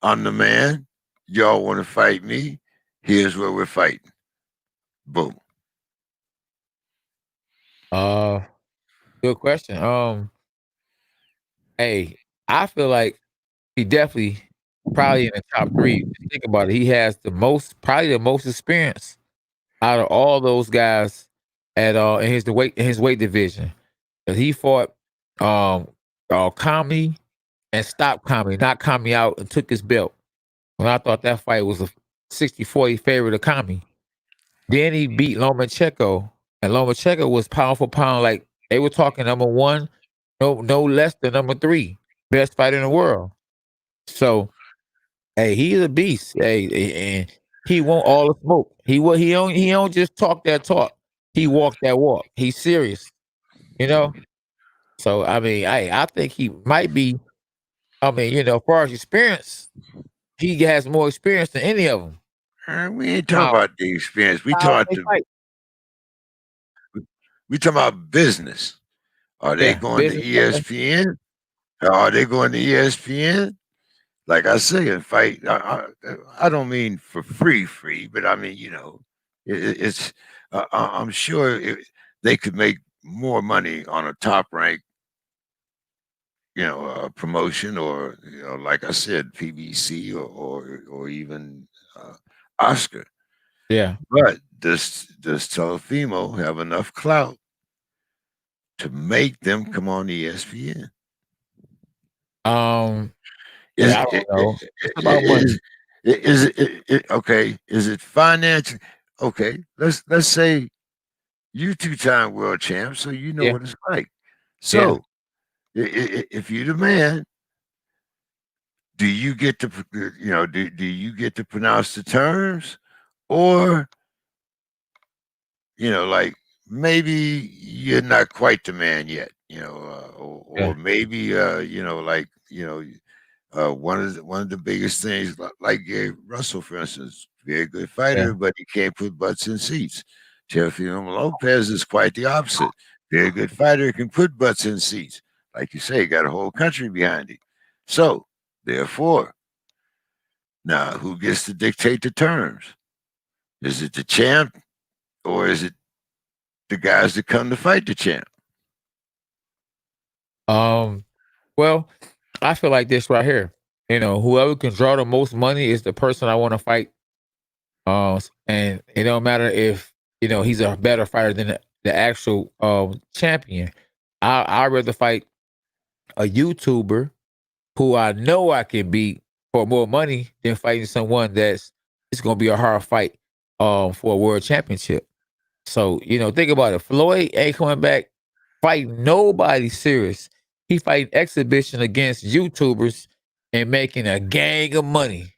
I'm the man. Y'all want to fight me? Here's where we're fighting. Boom. Good question. Hey, I feel like he definitely probably in the top three. Just think about it. He has probably the most experience out of all those guys at in his weight division. 'Cause he fought Kami and stopped Kami, knocked Kami out and took his belt. When I thought that fight was a 60-40 favorite of Kami. Then he beat Lomachenko, and Lomachenko was pound for pound. Like they were talking number one, no less than number three, best fighter in the world. So, hey, he's a beast. And he want all the smoke. He don't just talk that talk. He walk that walk. He's serious, you know. So I mean, I think he might be. I mean, as far as experience, he has more experience than any of them. We ain't talking Now, about the experience. how they fight? We talking about business. Are they Yeah, going to business. Okay. ESPN? Are they going to ESPN? Like I say, in fight, I don't mean for free, but I mean, it's. I'm sure they could make more money on a top rank, promotion, or like I said, PBC or even Oscar. Yeah. But does Telefimo have enough clout to make them come on ESPN? Um. Is Yeah, I don't know. It's about money. is is it okay? Is it financial? Okay, let's say you two-time world champ, so you know Yeah. what it's like. Yeah. So if you're the man, do you get to do you get to pronounce the terms, or like maybe you're not quite the man yet, Yeah. or maybe like one of the biggest things, like Gary Russell, for instance, very good Yeah. fighter, but he can't put butts in seats. Teofimo Lopez is quite the opposite. Very good fighter, can put butts in seats. Like you say, got a whole country behind him. So, therefore, now who gets to dictate the terms? Is it the champ, or is it the guys that come to fight the champ? Well, I feel like this right here. Whoever can draw the most money is the person I want to fight. And it don't matter if he's a better fighter than the actual champion. I'd rather fight a YouTuber who I know I can beat for more money than fighting someone that's it's gonna be a hard fight for a world championship. So, think about it. Floyd ain't coming back fighting nobody serious. He fighting exhibition against YouTubers and making a gang of money.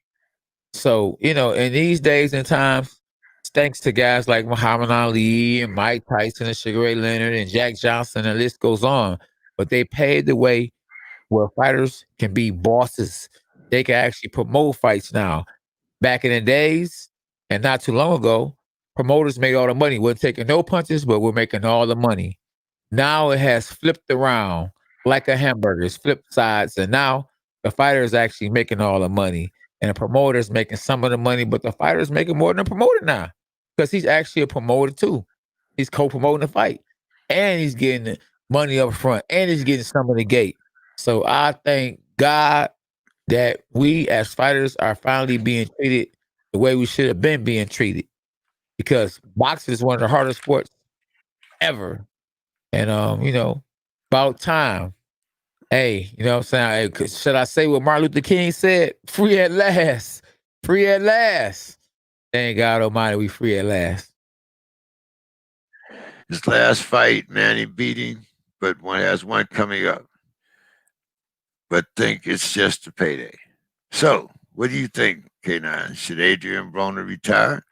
So, in these days and times, thanks to guys like Muhammad Ali and Mike Tyson and Sugar Ray Leonard and Jack Johnson, and the list goes on. But they paved the way where fighters can be bosses. They can actually promote fights now. Back in the days, and not too long ago, promoters made all the money. We're taking no punches, but we're making all the money. Now it has flipped around like a hamburger. It's flipped sides, and now the fighter is actually making all the money, and the promoter is making some of the money, but the fighter is making more than the promoter now because he's actually a promoter too. He's co-promoting the fight, and he's getting the money up front, and he's getting some of the gate. So I thank God that we as fighters are finally being treated the way we should have been being treated because boxing is one of the hardest sports ever. And about time. Hey, you know what I'm saying? Hey, should I say what Martin Luther King said? Free at last. Free at last. Thank God Almighty, we free at last. His last fight, man, he beat him, but one has one coming up. But think it's just a payday. So, what do you think, K9? Should Adrian Broner retire?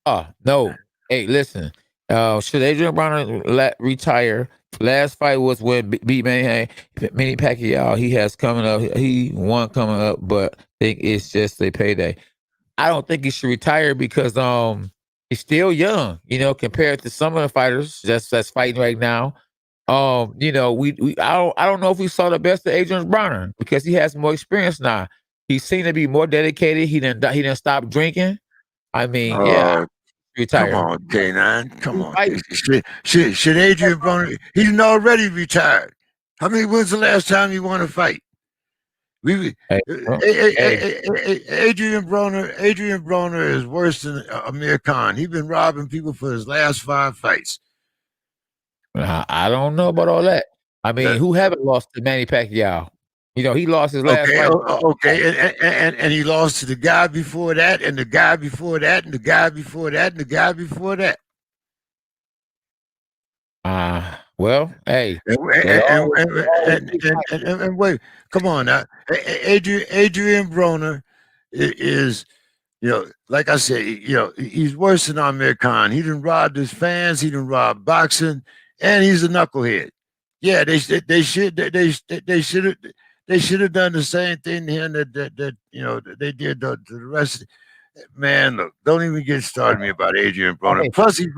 Oh, no. Hey, listen. Should Adrian Broner retire? Last fight was when beat Manny Pacquiao. He has coming up. He won coming up, but I think it's just a payday. I don't think he should retire because he's still young, compared to some of the fighters that's fighting right now. I don't know if we saw the best of Adrian Broner because he has more experience now. He seemed to be more dedicated. He didn't stop drinking. I mean, yeah, Come retire. on, K9. Come on. Should Adrian Broner? He's already retired. How many? When's the last time you won a fight? Adrian Broner is worse than Amir Khan. He's been robbing people for his last 5 fights. I don't know about all that. I mean, who haven't lost to Manny Pacquiao? He lost his last fight. Okay, and he lost to the guy before that, and the guy before that, and the guy before that, and the guy before that. Well, hey, and wait, come on now. Adrian Broner is, like I said, he's worse than Amir Khan. He done robbed his fans. He done robbed boxing, and he's a knucklehead. Yeah, they should have done the same thing to him that they did to the rest. Man, look, don't even get started me about Adrian Broner. Plus, he's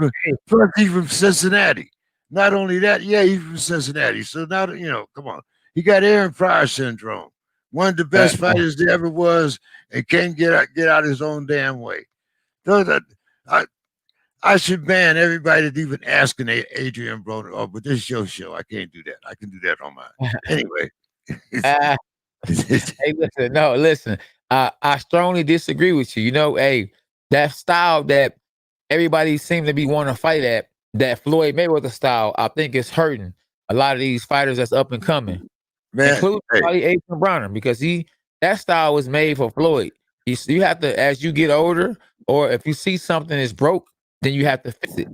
from Cincinnati. Not only that, yeah, he's from Cincinnati. So now, come on. He got Aaron Pryor syndrome. One of the best fighters there ever was, and can't get out his own damn way. I should ban everybody that even asking Adrian Broner. Oh, but this is your show. I can't do that. I can do that on mine. Anyway. Hey, listen. I strongly disagree with you. Hey, that style that everybody seems to be wanting to fight at, that Floyd Mayweather style, I think it's hurting a lot of these fighters that's up and coming, including probably Adrian Broner, because that style was made for Floyd. You have to, as you get older, or if you see something is broke, then you have to fix it.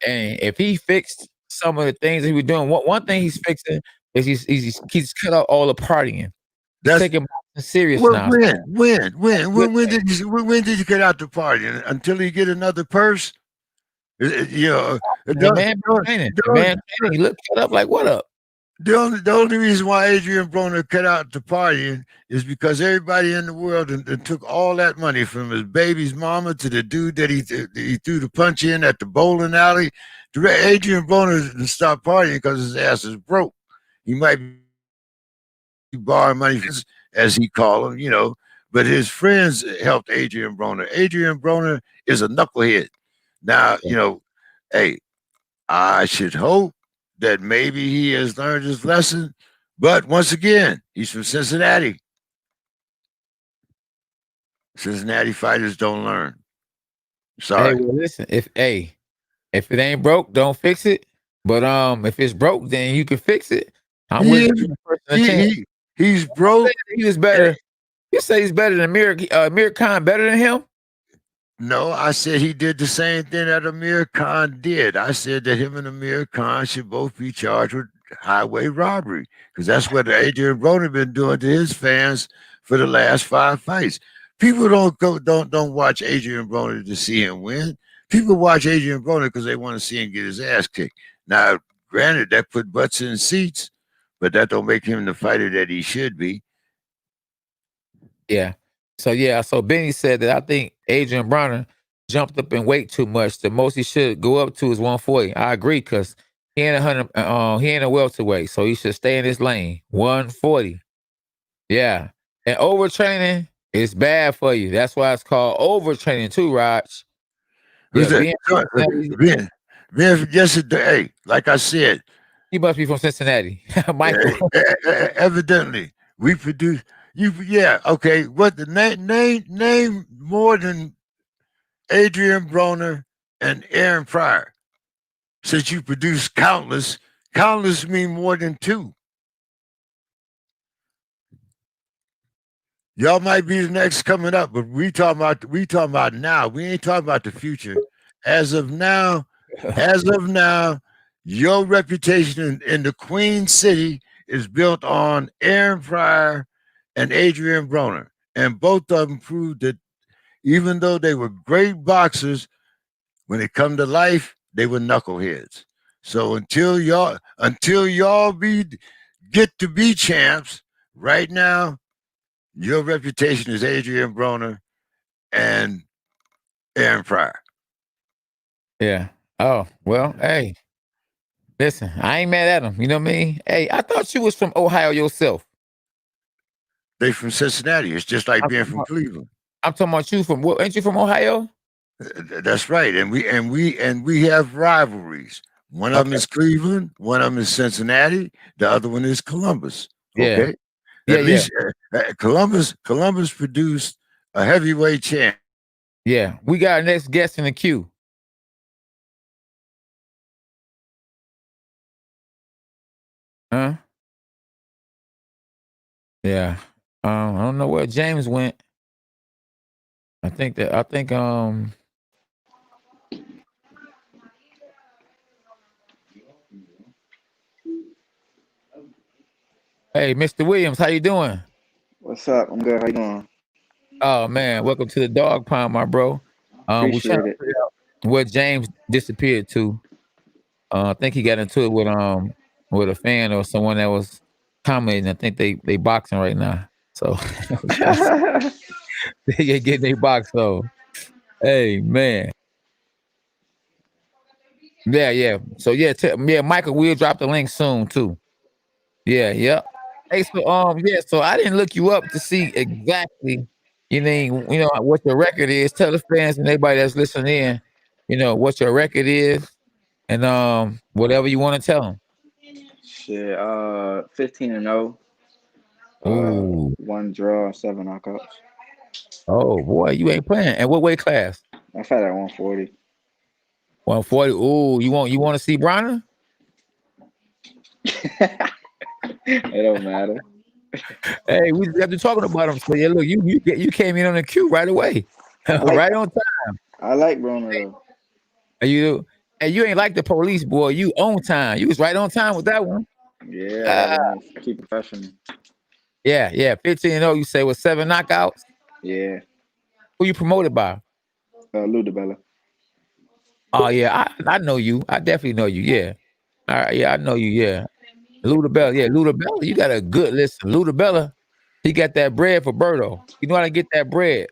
And if he fixed some of the things that he was doing, one thing he's fixing is he's cut out all the partying. That's taking boxing serious now. When did you get out the party? Until he get another purse? The man training. He looked cut up like, what up? The only reason why Adrian Broner cut out the partying is because everybody in the world and took all that money from his baby's mama to the dude that he threw the punch in at the bowling alley. Adrian Broner stopped partying because his ass is broke. He might be borrowing money, as he called him, but his friends helped Adrian Broner. Adrian Broner is a knucklehead. Now, hey, I should hope that maybe he has learned his lesson. But once again, he's from Cincinnati. Cincinnati fighters don't learn. Sorry. Hey, well, listen, if it ain't broke, don't fix it. But if it's broke, then you can fix it. I'm with you. He's broke. He was better. You say he's better than Amir Khan, better than him? No, I said he did the same thing that Amir Khan did. I said that him and Amir Khan should both be charged with highway robbery, because that's what Adrian Broner been doing to his fans for the last 5 fights. People don't watch Adrian Broner to see him win. People watch Adrian Broner because they want to see him get his ass kicked. Now, granted, that put butts in seats, but that don't make him the fighter that he should be. Yeah. So Benny said that I think Adrian Broner jumped up in weight too much. The most he should go up to is 140. I agree, because he ain't a welterweight, so he should stay in his lane. 140. Yeah. And overtraining is bad for you. That's why it's called overtraining too, Raj. Hey, like I said, he must be from Cincinnati. Michael. Evidently, we produce. Okay. What the name more than Adrian Broner and Aaron Pryor? Since you produce countless mean more than 2. Y'all might be the next coming up, but we talking about now. We ain't talking about the future. As of now, your reputation in the Queen City is built on Aaron Pryor and Adrian Broner. And both of them proved that even though they were great boxers, when it come to life, they were knuckleheads. So until y'all get to be champs, right now, your reputation is Adrian Broner and Aaron Pryor. Yeah. Oh, well, hey. Listen, I ain't mad at him. You know what I mean? Hey, I thought you was from Ohio yourself. They from Cincinnati. It's just like I'm being talking from about, Cleveland. I'm talking about you from what? Ain't you from Ohio? That's right. And we have rivalries. One of them Okay. is Cleveland. One of them is Cincinnati. The other one is Columbus. Yeah. Okay. Yeah, At yeah. least Columbus produced a heavyweight champ. Yeah. We got our next guest in the queue. Huh? Yeah. I don't know where James went. I think hey, Mr. Williams, how you doing? What's up? I'm good. How you doing? Oh man, welcome to the dog pound, my bro. We trying Appreciate to it. figure out where James disappeared to. I think he got into it with a fan or someone that was commenting. I think they boxing right now. So we trying to see they getting their box. So hey man. Yeah, yeah. So yeah, yeah, Michael, we'll drop the link soon too. Yeah, yeah. Hey, so yeah, so I didn't look you up to see exactly, what your record is. Tell the fans and everybody that's listening in, what your record is, and whatever you want to tell them. Shit. 15-0. Ooh, One draw, 7 knockouts. oh boy, you ain't playing. And what weight class? I fight at 140. 140. Ooh, you want to see Broner? It don't matter. Hey, we got to talking about him. So yeah, look, you came in on the queue right away, I like right on time. I like Broner though. And you ain't like the police, boy. You on time. You was right on time with that one. Yeah, I Uh, gotta keep professional. yeah. 15-0, you say with 7 knockouts. Yeah. Who you promoted by? Lou DiBella. Oh yeah, I know you. I definitely know you. Yeah. All right, yeah, I know you. Yeah. Ludabella. Yeah, Ludabella. You got a good listen. Ludabella, he got that bread for Berto. You know how to get that bread.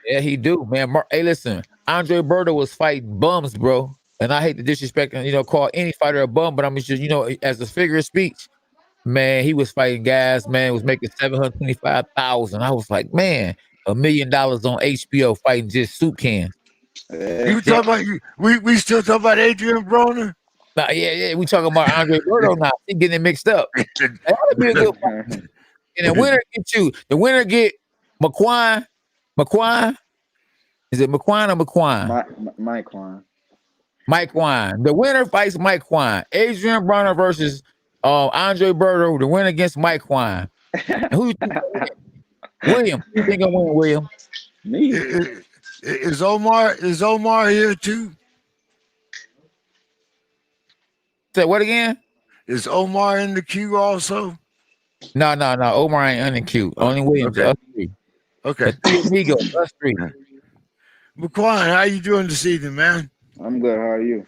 Yeah, he do, man. Hey, listen, Andre Berto was fighting bums, bro. And I hate to disrespect and call any fighter a bum, but I'm just as a figure of speech, man, he was fighting guys, man, was making 725,000. I was like, man, $1 million on HBO fighting just soup cans. Yeah. You Yeah, talking about we still talking about Adrian Broner? nah, yeah. We talking about Andre Berto now. He getting it mixed up. That ought to be a good fight. And the winner get you. The winner get McQuine. McQuine. Is it McQuine or McQuine? Mike Juan. Mike Wine. The winner fights Mike Wine. Adrian Broner versus Andre Berto. The winner against Mike Wine. And who you think gonna win? William. Who you think gonna win, William? Me. Is Omar here too? Say what again? Is Omar in the queue also? No. Omar ain't unacute. Only Williams. Okay. Us three. Okay. The three amigos. Us three. McQuine, how you doing this evening, man? I'm good. How are you?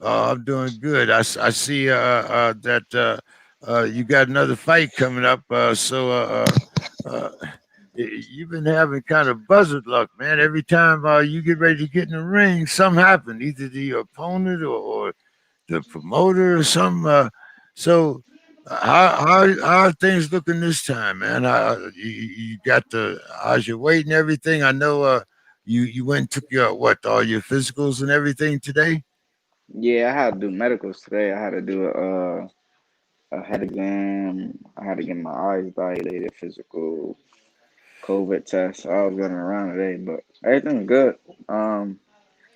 I'm doing good. I see that you got another fight coming up. You've been having kind of buzzard luck, man. Every time you get ready to get in the ring, something happens, either the opponent or the promoter or something. How are things looking this time, man? You got how's your weight and everything? I know you went and took all your physicals and everything today. Yeah, I had to do medicals today. I had to do a head exam. I had to get my eyes dilated, physical, COVID test. I was running around today, but everything's good. Um,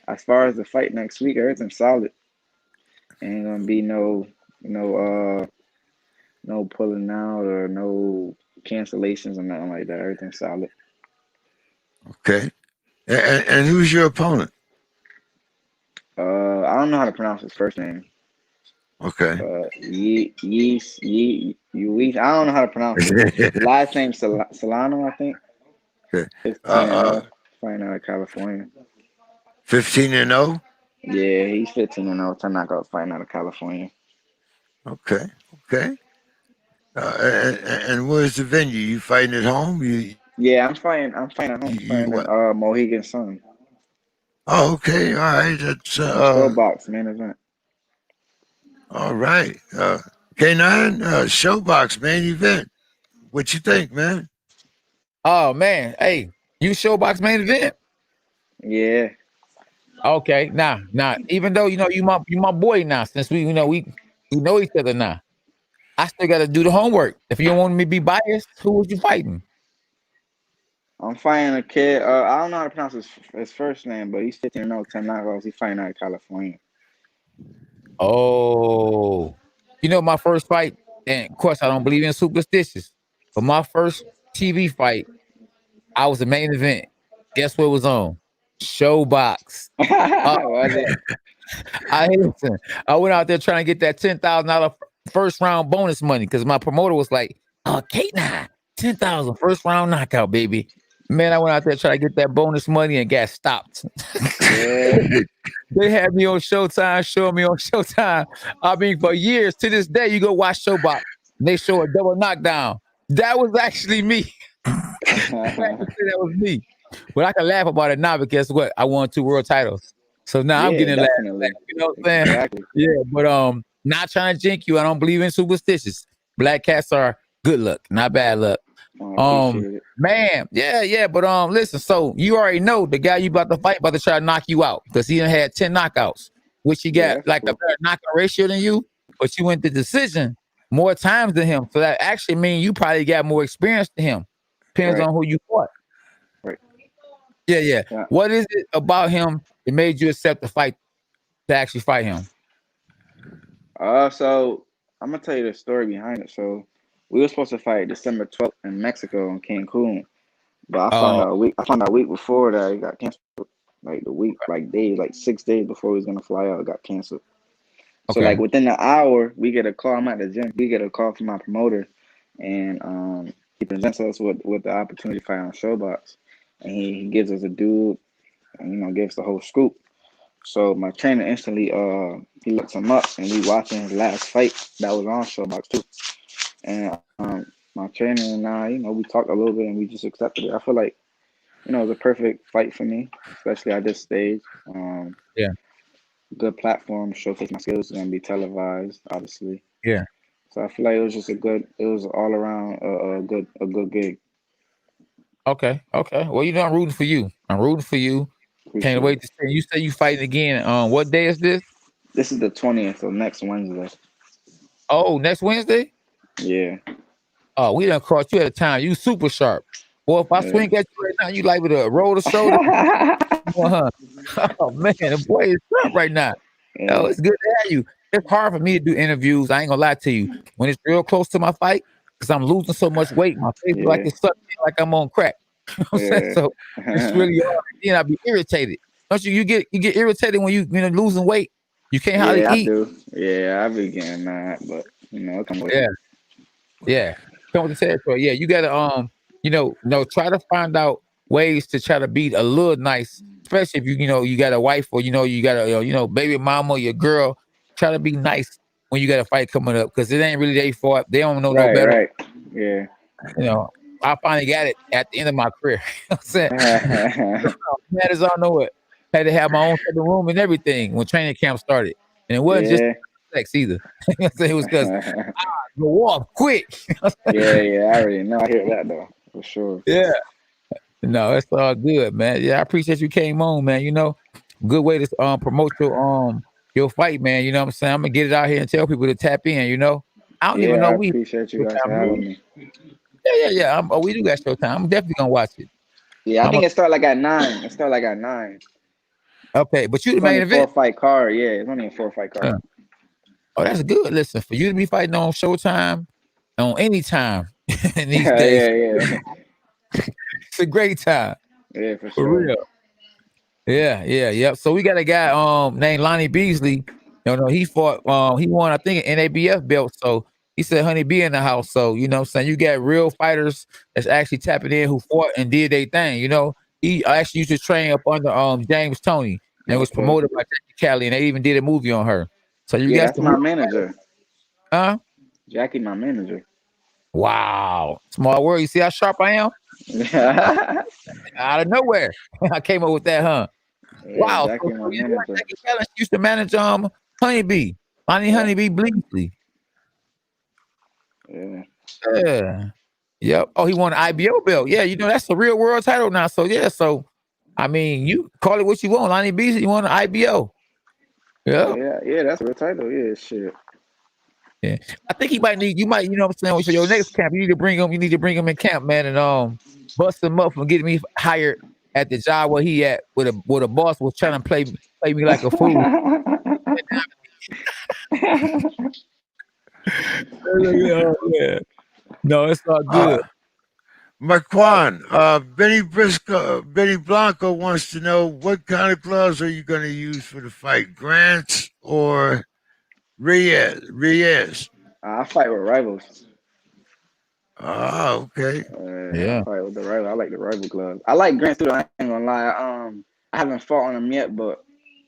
as far as the fight next week, everything's solid. Ain't gonna be no No pulling out or no cancellations or nothing like that. Everything's solid. Okay. And who's your opponent? I don't know how to pronounce his first name. Okay. Yeast. I don't know how to pronounce it. Last name Solano, I think. Okay. 15-0, fighting out of California. 15-0? Yeah, he's 15-0. 10 knockouts fighting out of California. Okay. Okay. And where's the venue? You fighting at home? Yeah, I'm fighting at home. Fighting what? in Mohegan Sun. Oh, okay. All right. That's Showbox main event. all right. K9 Showbox main event. What you think, man? Oh man, hey, you Showbox main event? Yeah. Okay, now, even though you my boy now, since we know each other now, I still got to do the homework. If you don't want me to be biased, who was you fighting? I'm fighting a kid. I don't know how to pronounce his first name, but he's 15-0, 10 knockouts. He's fighting out of California. Oh, my first fight, and of course I don't believe in superstitions, but my first TV fight, I was the main event. Guess what was on? Showbox. Was it? I went out there trying to get that $10,000 first round bonus money because my promoter was like, "Oh, K9, 10,000 first round knockout, baby." Man, I went out there trying to get that bonus money and got stopped. Yeah. They had me on Showtime, showing me on Showtime. I mean, for years to this day, you go watch Showbox, and they show a double knockdown. That was actually me. That was me. But I can laugh about it now because guess what? I won 2 world titles. So now I'm getting definitely. laughed. You know what I'm saying? Exactly. Yeah, but not trying to jinx you. I don't believe in superstitions. Black cats are good luck, not bad luck. Appreciate it. Man, yeah. But listen, so you already know the guy you about to fight about to try to knock you out because he done had 10 knockouts, which he got like a better knockout ratio than you, but you went the decision more times than him. So that actually means you probably got more experience than him. Depends on who you fought. Right. Yeah. What is it about him that made you accept the fight to actually fight him? So I'm gonna tell you the story behind it. So we were supposed to fight December 12th in Mexico in Cancun, but I found out a week before that it got canceled. Like the week, like 6 days before he was gonna fly out, it got canceled. So like within an hour, we get a call. I'm at the gym. We get a call from my promoter, and he presents us with the opportunity to fight on Showbox, and he gives us a dude, and gives the whole scoop. So my trainer instantly he looks him up, and we watching his last fight that was on Showbox too. And my trainer and I, we talked a little bit, and we just accepted it. I feel like it was a perfect fight for me, especially at this stage. Good platform, showcase my skills, and be televised, obviously. Yeah. So I feel like it was just it was all around a good gig. Okay. Well, I'm rooting for you. Can't wait to see. You say you fighting again. What day is this? This is the 20th, so next Wednesday. Oh, next Wednesday? Yeah. Oh, we done caught you at a time. You super sharp. Well, if I swing at you right now, you like with a roll the shoulder. Oh man, the boy is sharp right now. Oh, it's good to have you. It's hard for me to do interviews. I ain't gonna lie to you. When it's real close to my fight, because I'm losing so much weight, my face like it's sucked in, like I'm on crack. You know what I'm saying? So it's really hard. Then I'll be irritated. Don't you? You get irritated when you losing weight. You can't hardly eat. I do. Yeah, I be getting mad, but it come with it. Yeah. Come with the territory. Yeah, you gotta try to find out ways to try to be a little nice, especially if you got a wife or you got a baby mama or your girl. Try to be nice when you got a fight coming up because it ain't really their fault. They don't know no better. Right. Yeah. I finally got it at the end of my career. You know what I'm saying? Mad as I know it. Had to have my own room and everything when training camp started. And it wasn't just sex either. It was because go off quick. Yeah, I already know. I hear that though, for sure. Yeah. No, it's all good, man. Yeah, I appreciate you came on, man. Good way to promote your fight, man. You know what I'm saying? I'm gonna get it out here and tell people to tap in, I don't even know I appreciate you guys for having me. Yeah. We do got Showtime. I'm definitely gonna watch it. Yeah, I think it started like at 9. Okay, but you the main event. 4-fight card. Yeah, it's only a 4-fight card. Oh, that's good. Listen, for you to be fighting on Showtime, on any time these Yeah, days. yeah. It's a great time. Yeah, for For sure. real. Yeah. So we got a guy named Lonnie Beasley. He fought he won, I think, an NABF belt. So he said Honey B in the house. So you know what I'm saying, you got real fighters that's actually tapping in who fought and did their thing. He actually used to train up under James Toney and was Okay. promoted by Jackie Cali, and they even did a movie on her. So you Yeah, got that's some my real manager. huh? Jackie, my manager. Wow. Small world. You see how sharp I am? Yeah, Out of nowhere. I came up with that, huh? Wow. So Jackie, my you know manager. Jackie Cali used to manage Honeybee. Lonnie Yeah. Honeybee Beasley. Yeah. Yeah. Yep. Oh, he won an IBO belt. Yeah, that's the real world title now. So yeah, I mean, you call it what you want. Lonnie Beasley, you won an IBO. Yeah. Yeah, that's a real title. Yeah, shit. Yeah. I think you might, you know what I'm saying, for your next camp, you need to bring him in camp, man, and bust him up and get me hired at the job where he at, where the boss was trying to play me like a fool. Yeah. No, it's all good. Marquand, Benny Blanco wants to know what kind of gloves are you going to use for the fight, Grants or Reyes? I fight with rivals. Okay. Yeah. I fight with the rival. I like the rival gloves. I like Grant too. I ain't gonna lie. I haven't fought on them yet, but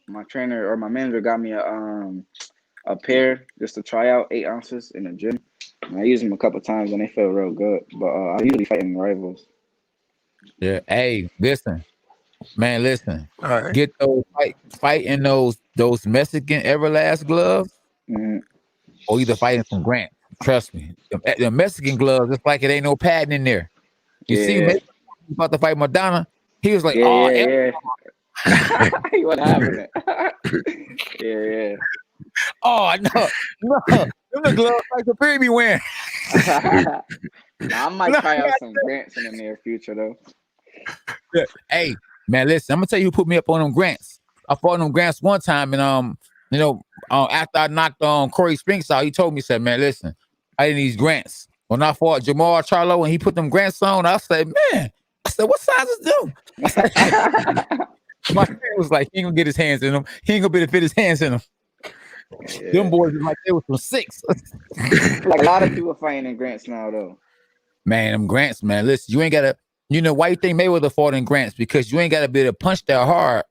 my trainer or my manager got me a pair just to try out, 8 ounces in the gym. And I used them a couple times and they felt real good. But I usually fight in rivals. Yeah. Hey, listen. Man, listen. All right. Get those fighting those Mexican Everlast gloves, Mm-hmm. or either fighting some Grant. Trust me. The Mexican gloves, it's like it ain't no padding in there. You see, Yeah. maybe about to fight Madonna. He was like, Yeah. What happened? Yeah. Oh no. Them the gloves like the baby wearing. I might try out some Grants in the near future though. Yeah. Hey, man, listen, I'm gonna tell you who put me up on them Grants. I fought on them Grants one time, and after I knocked on Corey Spinks out, he told me, said, man, listen, I need these Grants. When I fought Jamal Charlo and he put them Grants on, I said, man, what size is them? My friend was like, he ain't gonna get his hands in them. He ain't gonna be able to fit his hands in them. Yeah. Them boys was like they was from 6. Like a lot of people fighting in Grants now though. Man, them Grants, man. Listen, you ain't gotta. Why you think Mayweather fought in Grants? Because you ain't gotta be able to punch that hard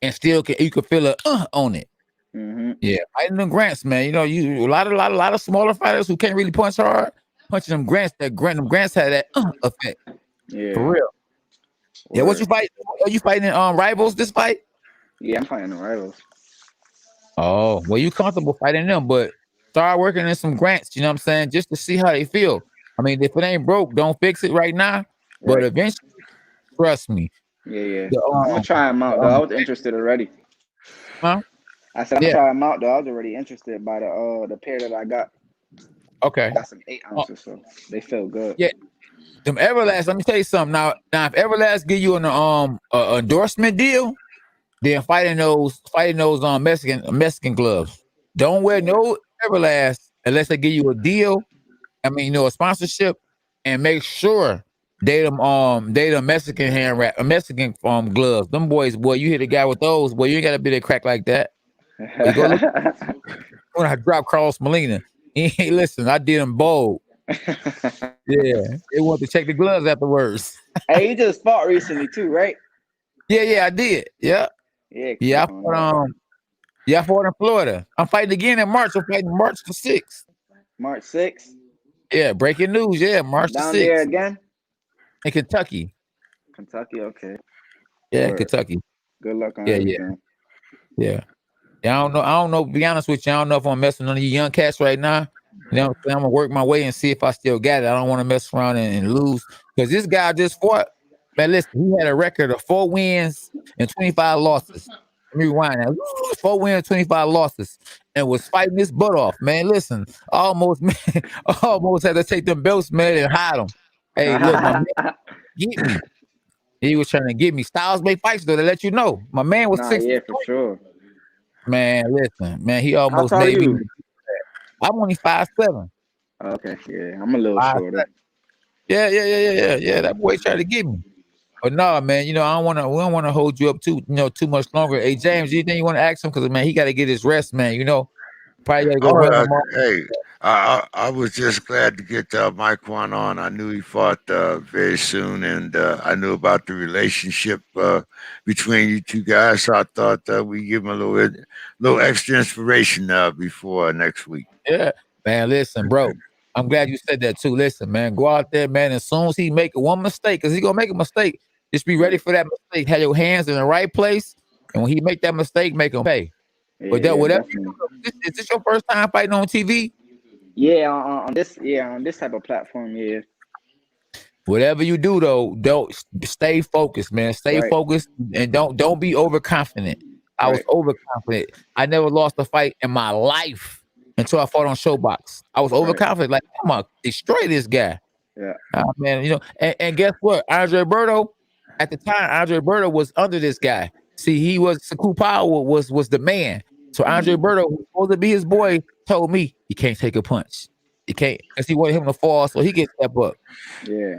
and still you can feel a on it. Mm-hmm. Yeah, fighting them Grants, man. You a lot of smaller fighters who can't really punch hard, punching them Grants. Them Grants had that effect. Yeah. For real. Yeah, what you fight? Are you fighting rivals this fight? Yeah, I'm fighting the rivals. Oh, well, you comfortable fighting them, but start working in some Grants, you know what I'm saying? Just to see how they feel. I mean, if it ain't broke, don't fix it right now. But Right. eventually, trust me. Yeah. I'm gonna try them out though. I was interested already. Huh? I said I'm gonna try them out though. I was already interested by the pair that I got. Okay. I got some 8 ounces, so they feel good. Yeah. Them Everlast, let me tell you something. Now if Everlast give you an endorsement deal, then fighting those Mexican gloves. Don't wear no Everlast unless they give you a deal. I mean, a sponsorship, and make sure they the Mexican Mexican gloves. Them boys, boy, you hit a guy with those, boy, you ain't gotta be that crack like that. You go look when I dropped Carlos Molina. Hey, listen, I did them bold. Yeah, they want to check the gloves afterwards. Hey, you just fought recently too, right? Yeah, I did. Yeah. Yeah. I fought in Florida. I'm fighting again in March. I'm fighting March the 6th. March 6th. Yeah, breaking news. Yeah, March Down the 6th. there again? In Kentucky. Kentucky, okay. Yeah, Word. Kentucky. Good luck on Yeah. everything. Yeah. I don't know. To be honest with you, I don't know if I'm messing with none of you young cats right now. You know what I'm saying? I'm gonna work my way and see if I still got it. I don't want to mess around and lose. Because this guy just fought. Man, listen, he had a record of 4 wins and 25 losses. Let me rewind that. 4 wins, 25 losses, and was fighting his butt off. Man, listen, almost had to take them belts, man, and hide them. Hey, look, my man, get me. He was trying to get me. Styles make fights though, to let you know. My man was 6. Yeah, for sure. Man, listen, man, he How almost tall are made me. you? I'm only 5'7". Okay, yeah, I'm a little I- shorter. Yeah. That boy tried to get me. But no, man, we don't want to hold you up too much longer. Hey, James, anything you want to ask him? Because, man, he got to get his rest, man. Probably got to go Oh, run tomorrow. hey, I was just glad to get Mike Kwan on. I knew he fought very soon, and I knew about the relationship between you two guys. So I thought we give him a little extra inspiration before next week. Yeah, man, listen, bro. I'm glad you said that too. Listen, man, go out there, man. As soon as he make one mistake, because he's gonna make a mistake, just be ready for that mistake. Have your hands in the right place, and when he make that mistake, make him pay. But that Yeah, whatever you definitely. do, is this your first time fighting on TV? Yeah, on this type of platform, yeah. Whatever you do, though, don't stay focused, man. Stay Right. focused, and don't be overconfident. I was Right. overconfident. I never lost a fight in my life until I fought on Showbox. I was overconfident, like I'm gonna destroy this guy. Yeah. Man, and guess what? Andre Berto, at the time, Andre Berto was under this guy. See, he was Saku Power was the man. So Andre Berto, who's supposed to be his boy, told me he can't take a punch. He can't, because he wanted him to fall so he can step up. Yeah.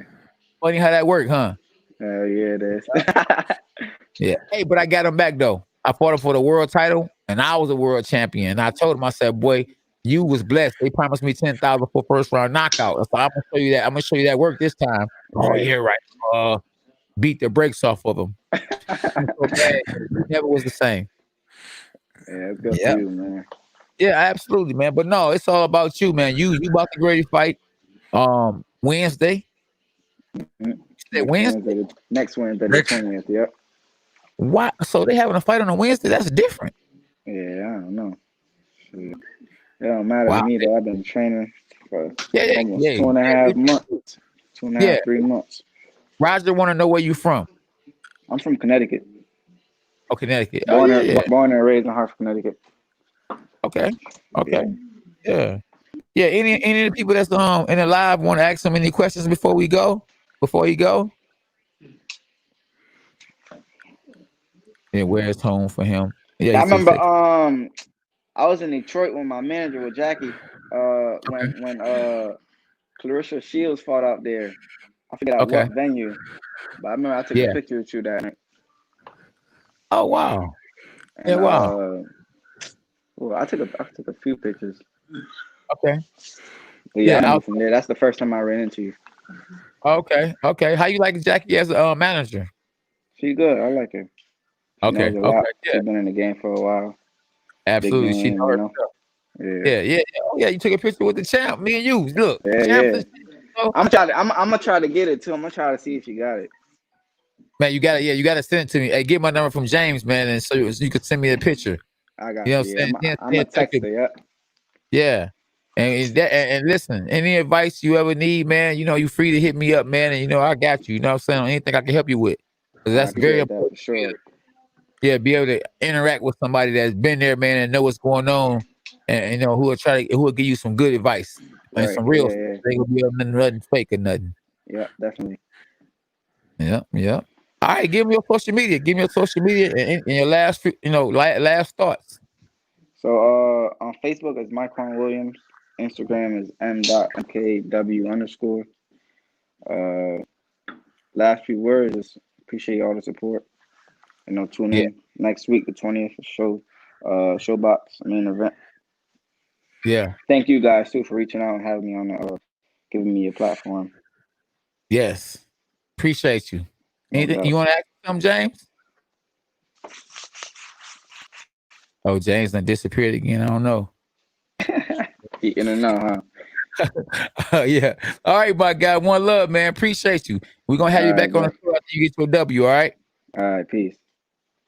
Funny how that worked, huh? Hell yeah, it is. Yeah. Hey, but I got him back though. I fought him for the world title, and I was a world champion. And I told him, I said, boy, you was blessed. They promised me 10,000 for first round knockout. So I'm gonna show you that. I'm gonna show you that work this time. Oh, yeah, right. Beat the brakes off of him. So bad. He never was the same. Yeah, it's good for you, man. Yeah, absolutely, man. But no, it's all about you, man. You about to get ready to fight Wednesday. Wednesday? Next Wednesday, the 20th. Yep. Why? So they having a fight on a Wednesday? That's different. Yeah, I don't know. It don't matter to me though. I've been training for almost 2.5 months. 2.5, 3 months. Roger want to know where you from. I'm from Connecticut. Oh, Connecticut. Born and raised in Hartford, Connecticut. Okay. Yeah. Any of the people that's in the live want to ask them any questions before we go? Before you go? Yeah, where's home for him? Yeah, I remember I was in Detroit when my manager with Jackie. When Clarissa Shields fought out there. I forget what venue. But I remember I took a picture with you that night. Oh wow. And, wow. Well, I took a few pictures. Okay. But yeah, I remember from there. That's the first time I ran into you. Okay. How you like Jackie as a manager? She's good. I like her. She knows a lot. She's been in the game for a while. Absolutely. Game, She knows Yeah. Oh yeah, you took a picture with the champ. Me and you. Look. Yeah. I'm gonna try to get it too. I'm gonna try to see if you got it. Man, you got it. Yeah, you got to send it to me. Hey, get my number from James, man, and so you could send me a picture. I got you. Know I'm a texter. Yeah. And listen, any advice you ever need, man, you free to hit me up, man, and I got you. You know what I'm saying? Anything I can help you with. Because that's very important. For sure. Yeah, be able to interact with somebody that's been there, man, and know what's going on, and who will give you some good advice and some real stuff. They will be nothing fake or nothing. Yeah, definitely. Yeah. All right, give me your social media. Give me your social media and your last thoughts. So on Facebook is Myquan Williams. Instagram is m.mkw_. Last few words is appreciate all the support. Tune in next week, the 20th show, Showbox main event. Yeah. Thank you guys too for reaching out and having me on giving me a platform. Yes. Appreciate you. Anything you want to ask something, James? Oh, James done disappeared again. I don't know. He in and out, huh? Yeah. All right, my guy. One love, man. Appreciate you. We're gonna have you back on the show after you get your W. All right. All right. Peace.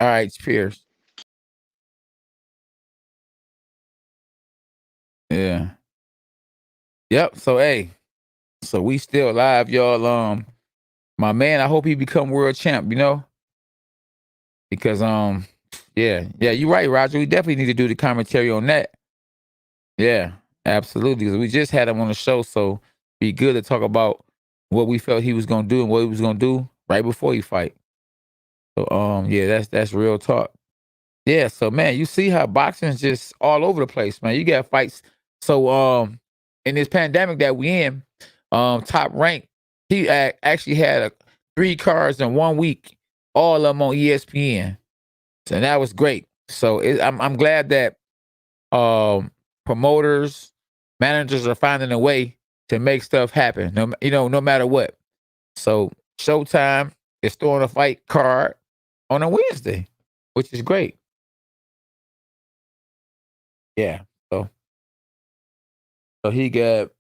All right. Cheers. Yeah. Yep. So so we still live, y'all. My man, I hope he become world champ, because yeah, you're right, Roger. We definitely need to do the commentary on that. Yeah, absolutely. Because we just had him on the show, so be good to talk about what we felt he was gonna do and what he was gonna do right before he fight. So yeah, that's real talk. Yeah, so man, you see how boxing's just all over the place, man. You got fights. So in this pandemic that we in, Top Rank, he actually had 3 cards in 1 week, all of them on ESPN. So that was great. So I'm glad that promoters, managers are finding a way to make stuff happen. No matter what. So Showtime is throwing a fight card on a Wednesday, which is great. Yeah. So he got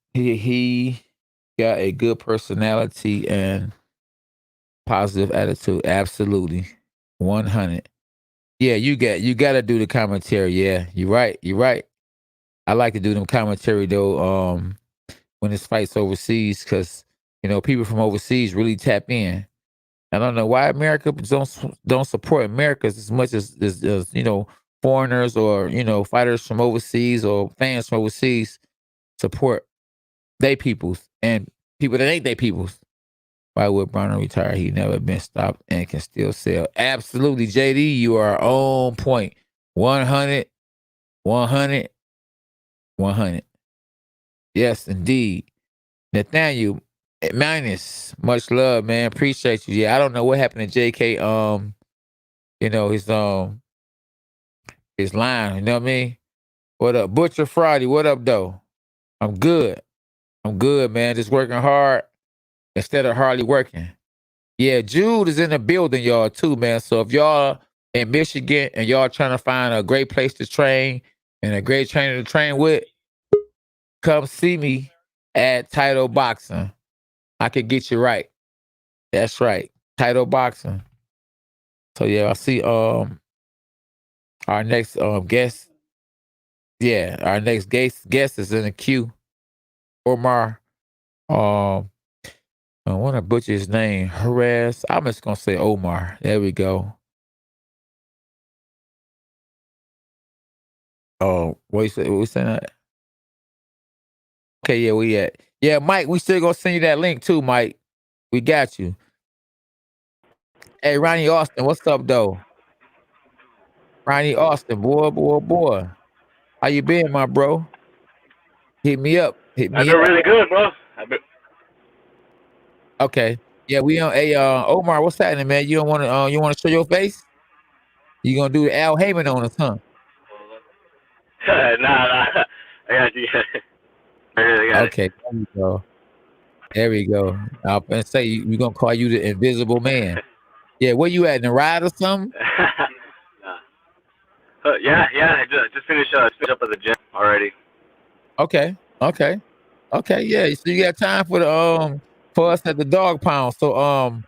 a good personality and positive attitude. Absolutely. 100. Yeah, you got to do the commentary. Yeah, you're right. I like to do them commentary though. When it's fights overseas, because people from overseas really tap in. I don't know why America don't support Americans as much as foreigners or fighters from overseas or fans from overseas support they peoples and people that ain't they peoples. Why would Broner retire? He never been stopped and can still sell. Absolutely, JD, you are on point. 100, 100, 100. Yes, indeed. Nathaniel, minus, much love, man. Appreciate you. Yeah, I don't know what happened to JK. His line. You know what I mean? What up, Butcher Friday? What up, though? I'm good, man. Just working hard instead of hardly working. Yeah, Jude is in the building, y'all, too, man. So if y'all in Michigan and y'all trying to find a great place to train and a great trainer to train with, come see me at Title Boxing. I can get you right. That's right. Title Boxing. So yeah, I see our next guest. Yeah, our next guest is in the queue. Omar. I want to butcher his name. Harass. I'm just gonna say Omar. There we go. Oh, what you say? What we saying that? Okay, yeah, we at. Yeah, Mike, we still gonna send you that link too, Mike. We got you. Hey, Ronnie Austin, what's up, though? Ronnie Austin, boy. How you been, my bro? Hit me up. I've been really good, bro. Okay. Yeah, we on a Omar, what's happening, man? You don't wanna show your face? You gonna do the Al Heyman on us, huh? Nah. I got you. I got Okay, there we go. I'll say we're gonna call you the Invisible Man. Yeah, where you at, in the ride or something? Yeah. I just finished up at the gym already. Okay. Yeah, so you got time for us at the dog pound. So our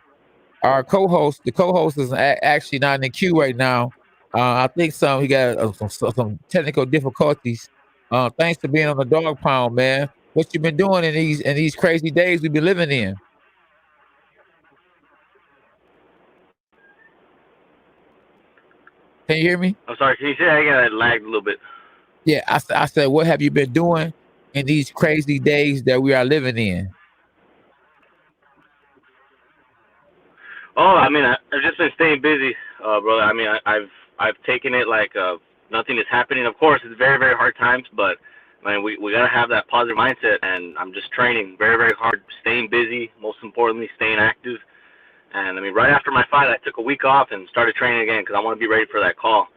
the co-host is actually not in the queue right now. I think he got some technical difficulties. Thanks for being on the dog pound, man. What you been doing in these crazy days we've been living in? Can you hear me? I'm sorry. Can you say that again? I lagged a little bit. Yeah, I said, what have you been doing in these crazy days that we are living in? Oh, I mean, I've just been staying busy, brother. I mean, I've taken it like nothing is happening. Of course, it's very, very hard times, but I mean, we gotta have that positive mindset. And I'm just training very, very hard, staying busy. Most importantly, staying active. And I mean, right after my fight, I took a week off and started training again because I want to be ready for that call.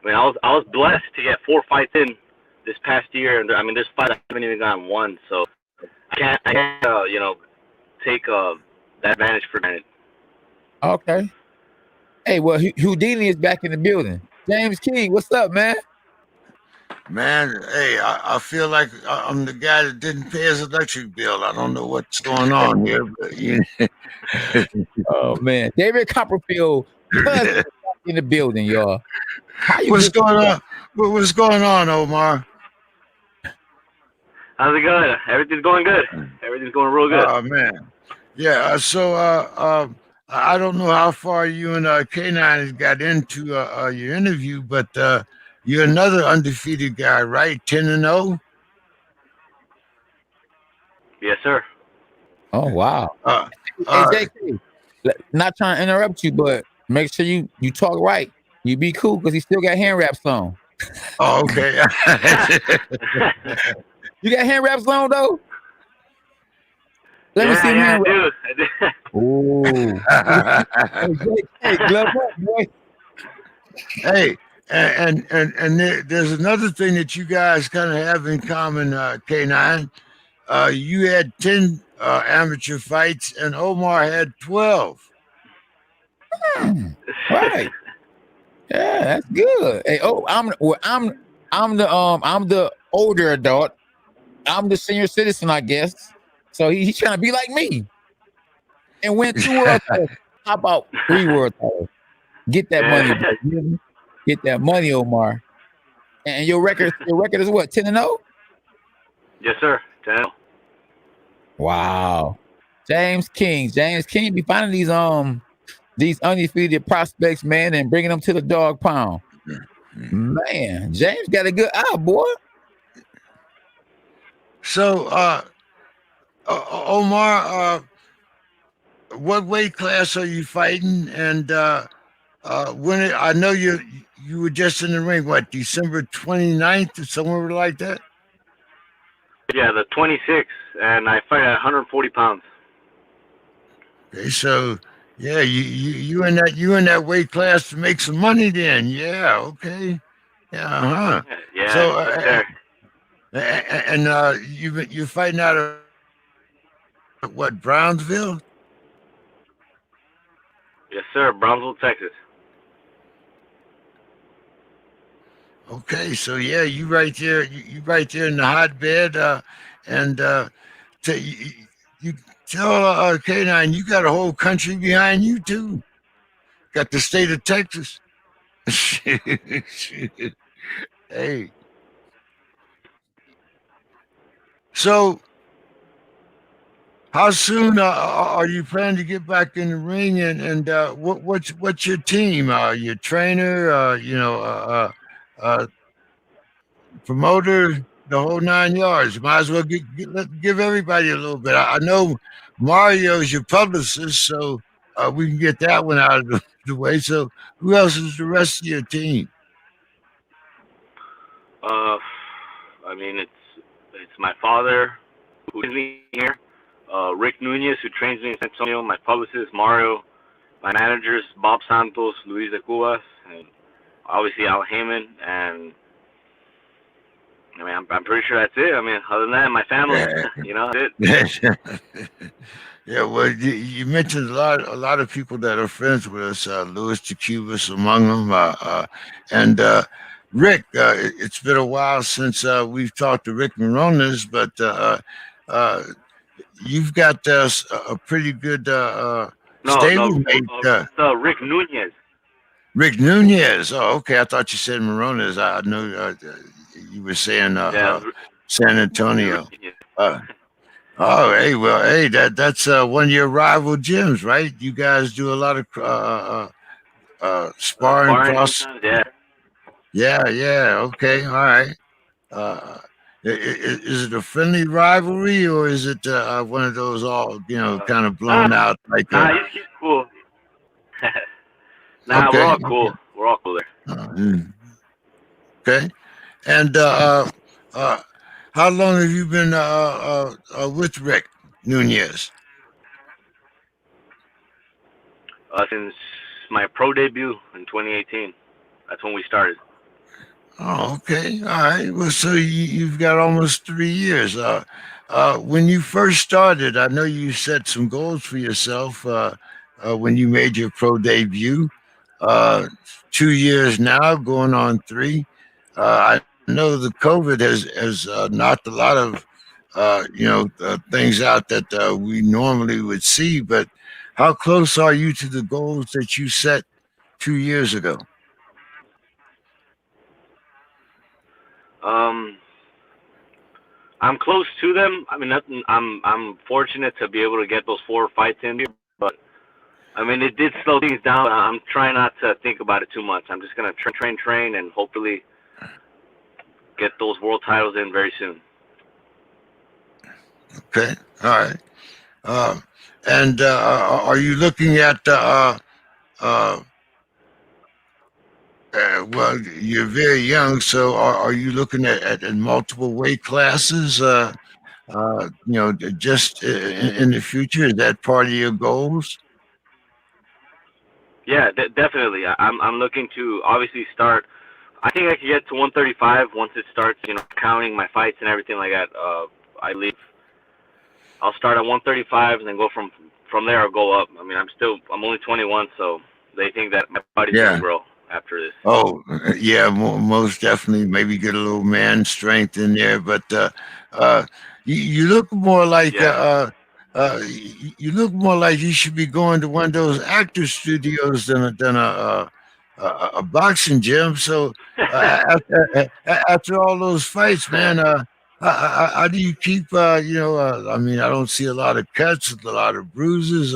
I mean, I was blessed to get 4 fights in this past year, and I mean, this fight I haven't even gotten one, so I can't take that advantage for granted. Okay. Hey, well, Houdini is back in the building. James King, what's up, man? Man, hey, I feel like I'm the guy that didn't pay his electric bill. I don't know what's going on here, but Oh man, David Copperfield in the building, y'all. What's going on? What's going on, Omar? How's it going? Everything's going good. Everything's going real good. Oh man, yeah. So I don't know how far you and K9 got into your interview, but you're another undefeated guy, right? 10-0. Yes, sir. Oh wow. Hey, JK, not trying to interrupt you, but make sure you talk right. You be cool because he still got hand wraps on. Oh, okay. You got hand wraps on though? Let me see them Yeah, hand wraps. I do. Oh. Hey, glove up, boy. Hey, and there's another thing that you guys kind of have in common, K9. You had 10 amateur fights, and Omar had 12. Right. Yeah, that's good. Hey, I'm the older adult. I'm the senior citizen, I guess. So he's trying to be like me and win 2 world titles. How about 3 world titles? Get that money, bro. Get that money, Omar. And your record is what? 10-0? Yes, sir. 10. Wow. James King be finding these undefeated prospects, man, and bringing them to the dog pound. Man, James got a good eye, boy. So, Omar, what weight class are you fighting? And I know you were just in the ring, what, December 29th or somewhere like that? Yeah, the 26, and I fight at 140 pounds. Okay, so yeah, you in that weight class to make some money then. Yeah, okay. Yeah, Yeah, So yes, sir. and you're fighting out of what, Brownsville? Yes, sir. Brownsville, Texas. Okay, so yeah, you right there in the hotbed, and you tell K9 you got a whole country behind you too. Got the state of Texas. Hey, so how soon are you planning to get back in the ring? And what's your team? Your trainer? Promoter? The whole 9 yards. Might as well give everybody a little bit. I know Mario's your publicist, so we can get that one out of the way. So who else is the rest of your team? I mean, it's my father who is me here, Rick Nunez, who trains me in San Antonio, my publicist Mario, my managers Bob Santos, Luis de Cubas, and obviously Al Heyman, and I mean, I'm pretty sure that's it. I mean, other than that, my family, that's it. Yeah, well, you mentioned a lot of people that are friends with us. Luis de Cubas among them, and Rick. It's been a while since we've talked to Rick Morones, but you've got a pretty good stablemate. Rick Nunez. Rick Nunez. Oh, okay. I thought you said Morones. I know you were saying San Antonio. Oh, hey, well, hey, that's one of your rival gyms, right? You guys do a lot of sparring cross. Yeah. Yeah. Okay, all right. Is it a friendly rivalry, or is it one of those all kind of blown out like? He's cool. Okay. We're all cool. Okay. We're all cool there. Okay, and how long have you been with Rick Nunez? Since my pro debut in 2018. That's when we started. Oh, okay. All right. Well, so you've got almost 3 years. When you first started, I know you set some goals for yourself when you made your pro debut. 2 years now, going on 3. I know the COVID has knocked a lot of things out that we normally would see. But how close are you to the goals that you set 2 years ago? I'm close to them. I mean, I'm fortunate to be able to get those 4 fights in here, but I mean, it did slow things down. I'm trying not to think about it too much. I'm just gonna train, and hopefully get those world titles in very soon. Okay, all right. And are you looking at Well, you're very young, so are you looking at multiple weight classes? Just in the future, is that part of your goals? Yeah, definitely. I'm looking to obviously start. I think I could get to 135 once it starts, counting my fights and everything like that. I leave. I'll start at 135 and then go from there. I'll go up. I mean, I'm only 21, so they think that my body's Yeah. gonna grow after this. Oh, yeah, most definitely. Maybe get a little man strength in there, but you look more like Yeah. you look more like you should be going to one of those actor studios than a boxing gym. So after all those fights, man, how do you keep? I mean, I don't see a lot of cuts, a lot of bruises.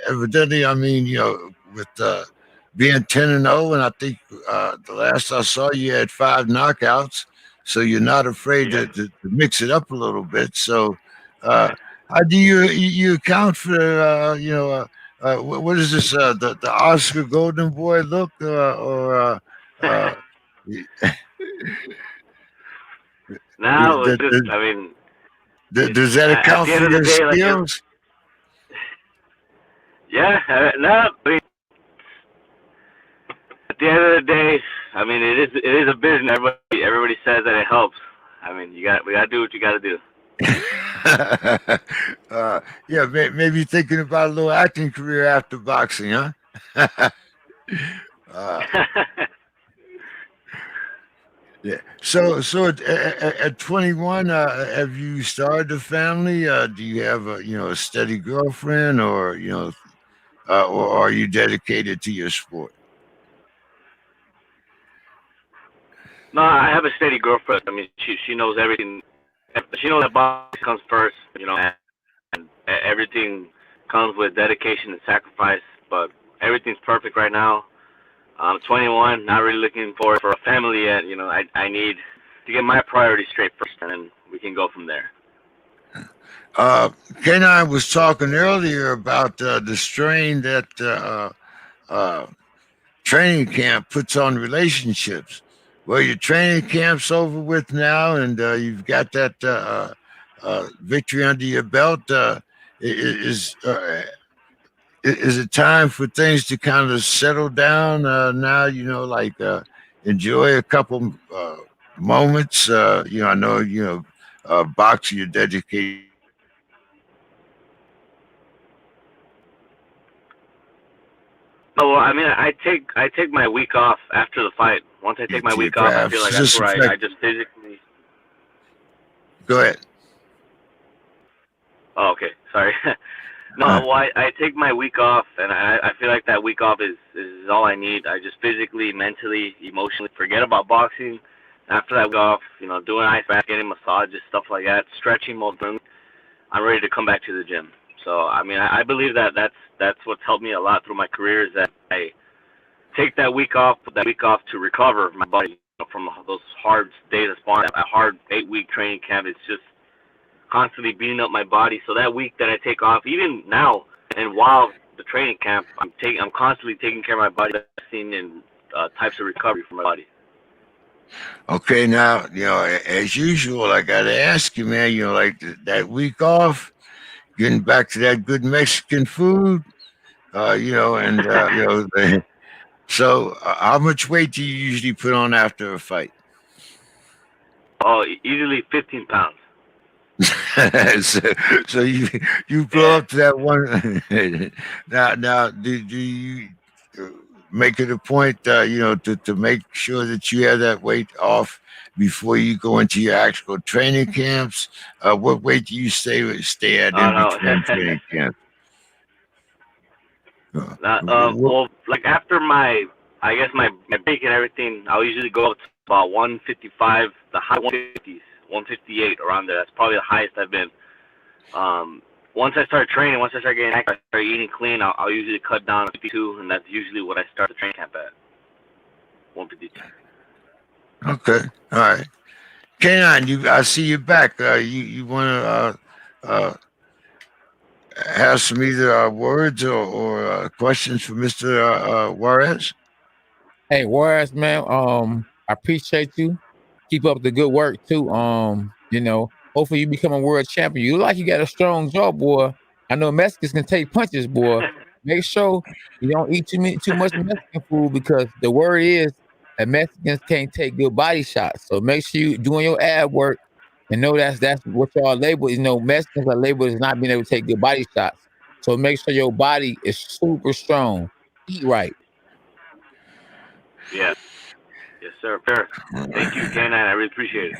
Evidently, I mean, with being 10-0, and I think the last I saw you had 5 knockouts, so you're not afraid Yeah. to mix it up a little bit. So, how do you account for what is this the Oscar Golden Boy look Now it's just, I mean, does that at account the for end of the your day, like, skills? yeah, no, I mean, at the end of the day, I mean, it is a business. Everybody says that it helps. I mean, we gotta do what you gotta do. Yeah, maybe thinking about a little acting career after boxing, huh? uh, yeah. So at 21, have you started a family? Do you have a steady girlfriend, or are you dedicated to your sport? No, I have a steady girlfriend. I mean, she knows everything. She knows that boxing comes first, and everything comes with dedication and sacrifice. But everything's perfect right now. I'm 21, not really looking forward for a family yet. I need to get my priorities straight first, and then we can go from there. K9 was talking earlier about the strain that training camp puts on relationships. Well, your training camp's over with now, and you've got that victory under your belt. Is it time for things to kind of settle down now? Enjoy a couple moments. I know boxing, you're dedicated. No, well, I mean, I take my week off after the fight. Once I take my week off, I feel like that's where I just physically. Go ahead. Oh, okay. Sorry. No, well, I take my week off, and I feel like that week off is all I need. I just physically, mentally, emotionally forget about boxing. After that week off, doing ice bath, getting massages, stuff like that, stretching most importantly, I'm ready to come back to the gym. So, I mean, I believe that's what's helped me a lot through my career is that I take that week off to recover my body from those hard days of sparring, a hard 8-week training camp. It's just constantly beating up my body. So that week that I take off, even now and while the training camp, I'm constantly taking care of my body, investing in types of recovery for my body. Okay, now as usual, I gotta ask you, man. Like that week off, getting back to that good Mexican food. So how much weight do you usually put on after a fight? Oh, easily 15 pounds. so you blow up to that one. Now, do you make it a point, to make sure that you have that weight off before you go into your actual training camps? What weight do you stay at in No. between training camps? Well, like after I guess my break and everything, I'll usually go up to about 155, the high 150s, 158 around there. That's probably the highest I've been. Once I start training, once I start getting active, I start eating clean, I'll usually cut down to 52, and that's usually what I start the training camp at, 152. Okay, all right. K9, I see you back. You want to have some either words or questions for Mr. Juarez? Hey, Warriors, man. I appreciate you. Keep up the good work too. Hopefully you become a world champion. You look like you got a strong jaw, boy. I know Mexicans can take punches, boy. Make sure you don't eat too much Mexican food because the word is that Mexicans can't take good body shots. So make sure you doing your ab work and know that's what y'all label. Mexicans are labeled as not being able to take good body shots. So make sure your body is super strong. Eat right. Yeah. Yes, sir. Fair. Thank you, K9. I really appreciate it.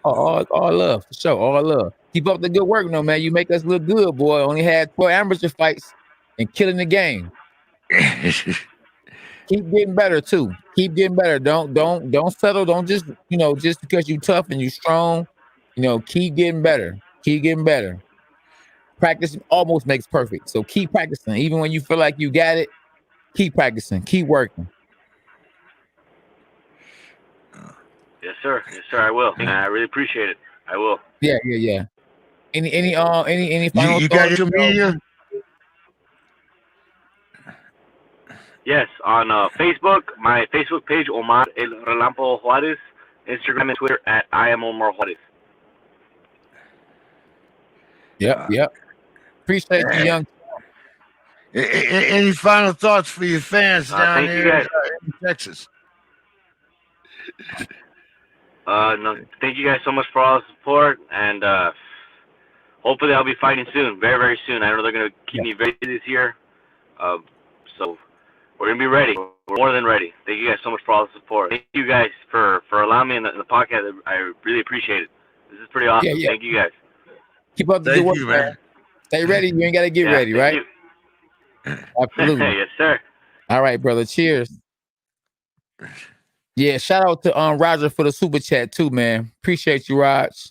All love, for sure. All love. Keep up the good work, no man. You make us look good, boy. Only had 12 amateur fights and killing the game. Keep getting better too. Keep getting better. Don't settle. Don't just because you tough and you strong. Keep getting better. Keep getting better. Practice almost makes perfect. So keep practicing. Even when you feel like you got it, keep practicing. Keep working. Yes, sir. Yes, sir. I will. I really appreciate it. I will. Yeah. Any final you thoughts? got your media? Yes, on Facebook, my Facebook page, Omar El Relampo Juarez. Instagram and Twitter at I am Omar Juarez. Yep. Appreciate you, young. Any final thoughts for your fans down there in Texas? No, thank you guys so much for all the support, and hopefully I'll be fighting soon, very, very soon. I know they're going to keep me busy this year, so we're going to be ready. We're more than ready. Thank you guys so much for all the support. Thank you guys for allowing me in the podcast. I really appreciate it. This is pretty awesome. Yeah. Thank you guys. Keep up the good work, man. Stay ready. You ain't got to get ready, right? Absolutely. Yes, sir. All right, brother. Cheers. Yeah, shout out to Roger for the super chat too, man. Appreciate you, Raj.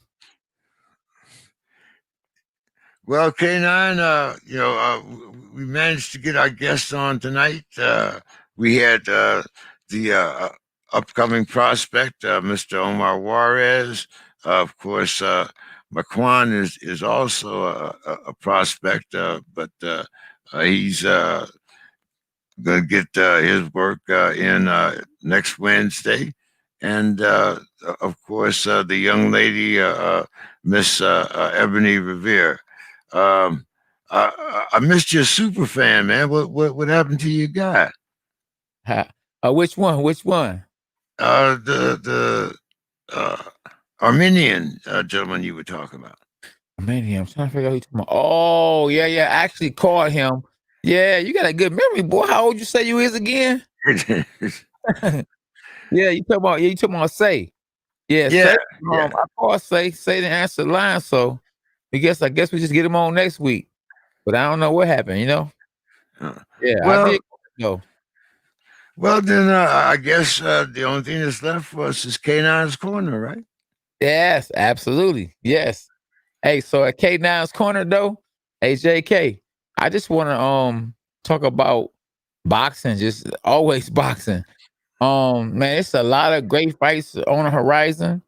Well, K9, we managed to get our guests on tonight. We had the upcoming prospect, Mr. Omar Juarez. Of course, Marquand is also a prospect, but he's going to get his work in next Wednesday. And, of course, the young lady, Miss Ebony Revere. I missed your super fan, man. What happened to your guy? Which one? The Armenian gentleman you were talking about. Armenian. I'm trying to figure out who you're talking about. Oh, yeah. I actually called him. Yeah, you got a good memory, boy. How old you say you is again? Yeah, you talking about Say. Yeah. Say, I called Say didn't answer the line, so I guess we just get him on next week. But I don't know what happened, Yeah, well, I did know. Well, then I guess the only thing that's left for us is K9's Corner, right? Yes, absolutely. Yes. Hey, so at K9's Corner though, JK, I just want to talk about boxing, just always boxing. Man, it's a lot of great fights on the horizon.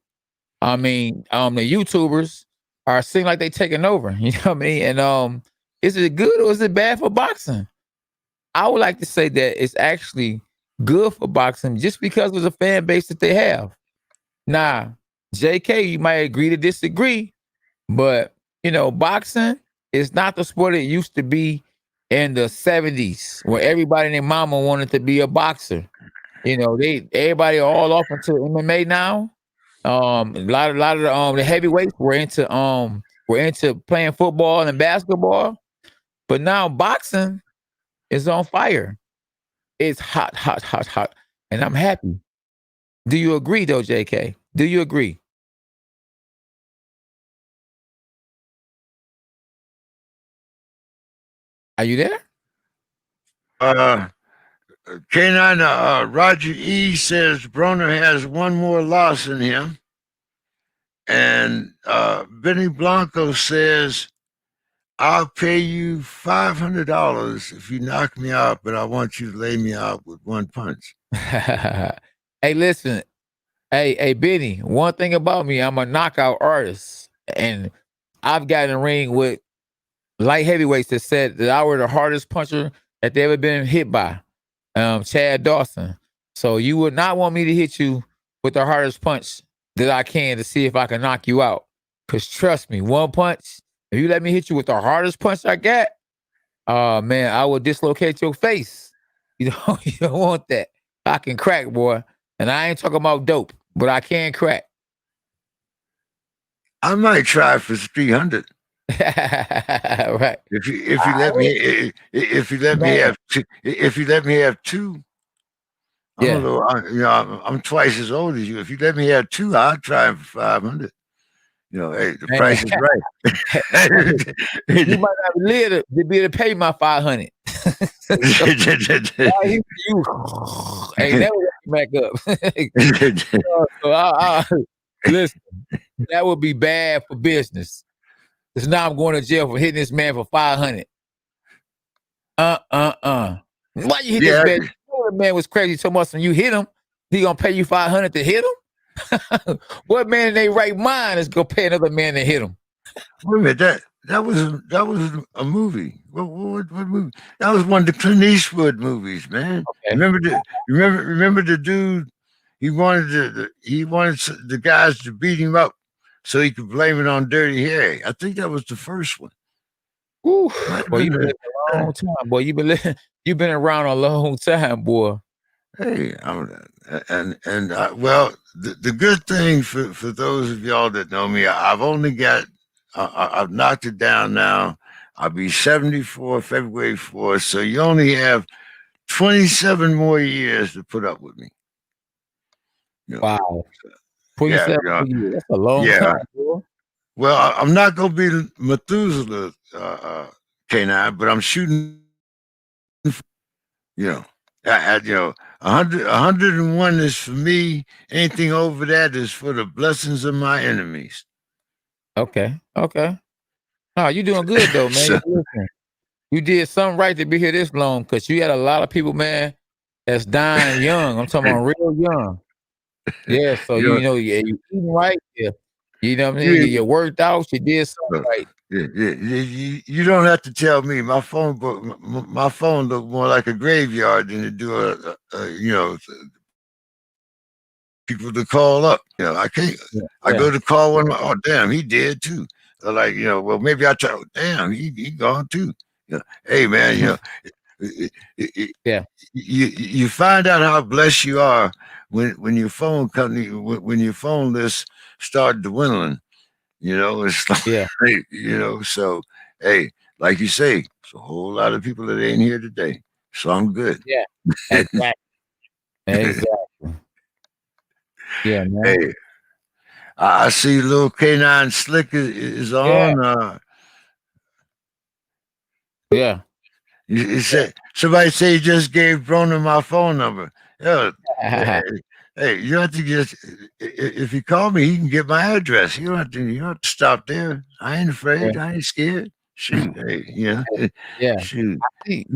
I mean, the YouTubers are seem like they taking over. You know what I mean? And is it good or is it bad for boxing? I would like to say that it's actually good for boxing just because of the fan base that they have. Now, JK, you might agree to disagree, but boxing is not the sport it used to be in the 70s where everybody and their mama wanted to be a boxer. Everybody all off into MMA now. A lot of the heavyweights were into playing football and basketball, but now boxing is on fire. It's hot, and I'm happy. Do you agree, though, JK? Do you agree? Are you there? K9, Roger E says Broner has one more loss in him. And Benny Blanco says, I'll pay you $500 if you knock me out, but I want you to lay me out with one punch. Hey, listen. Hey, Benny, one thing about me, I'm a knockout artist. And I've gotten in a ring with light heavyweights that said that I were the hardest puncher that they ever been hit by. Chad Dawson. So you would not want me to hit you with the hardest punch that I can to see if I can knock you out. Because trust me, one punch, if you let me hit you with the hardest punch I got, oh man, I will dislocate your face. You know, you don't want that. I can crack, boy. And I ain't talking about dope, but I can crack. I might try for 300 Right. if you let me have two. I'm Yeah. a little, I'm twice as old as you. If you let me have two, I'll try for 500. Hey, the Man. price is right. You might not live to be able to pay my 500. You hey, never back up. So listen, that would be bad for business. Because now I'm going to jail for hitting this man for 500. Why you hit this man? You know the man was crazy so much when you hit him, he gonna pay you 500 to hit him? What man in their right mind is gonna pay another man to hit him? Wait a minute, that was a movie. What movie? That was one of the Clint Eastwood movies, man. Okay. Remember the dude? He wanted the guys to beat him up so he could blame it on Dirty Harry. I think that was the first one. Ooh, boy, you've been living a long time, boy. You've been around a long time, boy. Hey, well, the good thing for those of y'all that know me, I've only got I've knocked it down now. I'll be 74 February 4th, so you only have 27 more years to put up with me. Wow. 27 years. That's a long time, boy. Well, I'm not gonna be Methuselah K9, but I'm shooting. 101 is for me. Anything over that is for the blessings of my enemies. Okay. No, you doing good though, man. Listen, you did something right to be here this long, because you had a lot of people, man, that's dying young. I'm talking about real young. Yeah, so you eating right. Yeah. You know what I mean? You worked out, you did something right. You don't have to tell me. My phone look more like a graveyard than to do people to call up. I can't. I go to call one. Oh, damn, he dead too. Like, well, maybe I try. Oh, damn, he gone too. Hey, man, you find out how blessed you are when your phone company, when your phone list start dwindling. It's like, so hey, like you say, it's a whole lot of people that ain't here today. So I'm good. Yeah, exactly. Yeah, man. Hey, I see little K9 Slick is on. Yeah. You said somebody say you just gave Broner my phone number. Hey, you don't have to just if you call me, you can get my address. You don't have to stop there. I ain't afraid. I ain't scared. Shoot, hey, yeah. Shoot. I see.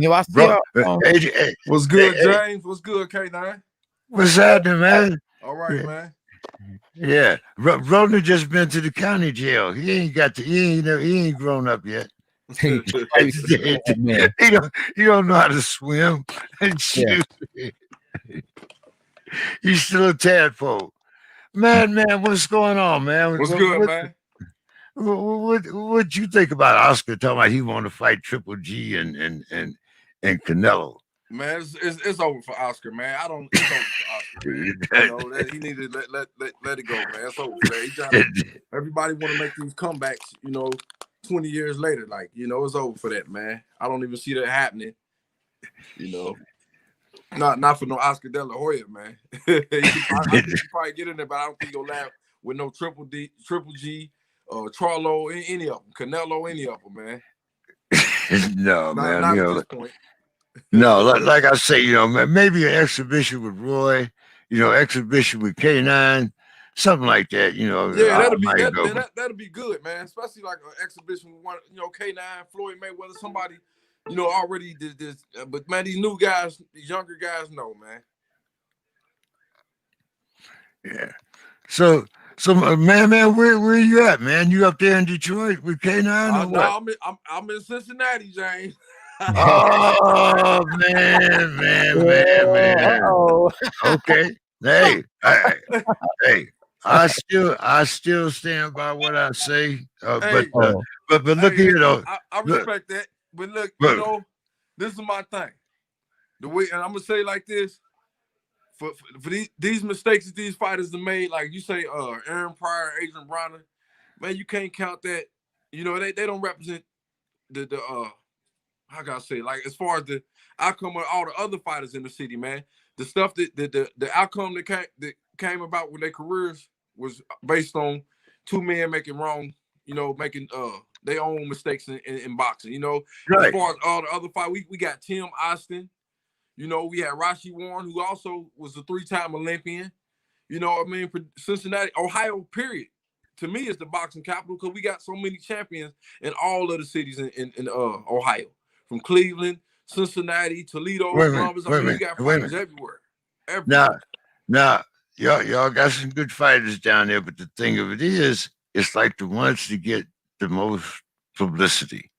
What's good, James? What's good, K9? What's happening, man? All right, man. Yeah, Broner just been to the county jail. He ain't grown up yet. You don't know how to swim. Shoot. He's still a tadpole. Man, what's going on, man? What's good, man? What you think about Oscar talking about he want to fight Triple G and Canelo? Man, it's over for Oscar, man. It's over for Oscar, man. He need to let it go, man. It's over for that. Everybody want to make these comebacks, 20 years later. Like, it's over for that, man. I don't even see that happening. Not for no Oscar De La Hoya, man. I think he probably get in there, but I don't think he'll laugh with no Triple G, Charlo, any of them, Canelo, any of them, man. No, man. Not at this point. No, like I say, maybe an exhibition with Roy, exhibition with K9, something like that. Yeah, that'll be good, man. Especially like an exhibition with one, K9, Floyd Mayweather, somebody. Already did this, but man, these new guys, these younger guys, no, man. Yeah. So, man, where you at, man? You up there in Detroit with K9? No, I'm in Cincinnati, James. Oh man. Uh-oh. Okay. Hey, I still stand by what I say. Hey, But look hey, here though. I Look, respect that. But look, look. this is my thing. The way, and I'm gonna say it like this: for these mistakes that these fighters have made, like you say, Aaron Pryor, Adrian Broner, man, you can't count that. You know, they don't represent the how can I say, like, as far as the outcome of all the other fighters in the city, man. The stuff that the outcome that came about with their careers was based on two men making wrong, making their own mistakes in boxing. As Right. far as all the other fight, we got Tim Austin. We had Rashi Warren, who also was a 3-time Olympian. You know what I mean? Cincinnati, Ohio, period. To me, it's the boxing capital because we got so many champions in all of the cities in Ohio. From Cleveland, Cincinnati, Toledo, Columbus. I mean, we got fighters everywhere. Now, y'all got some good fighters down there, but the thing of it is, it's like the ones that get the most publicity.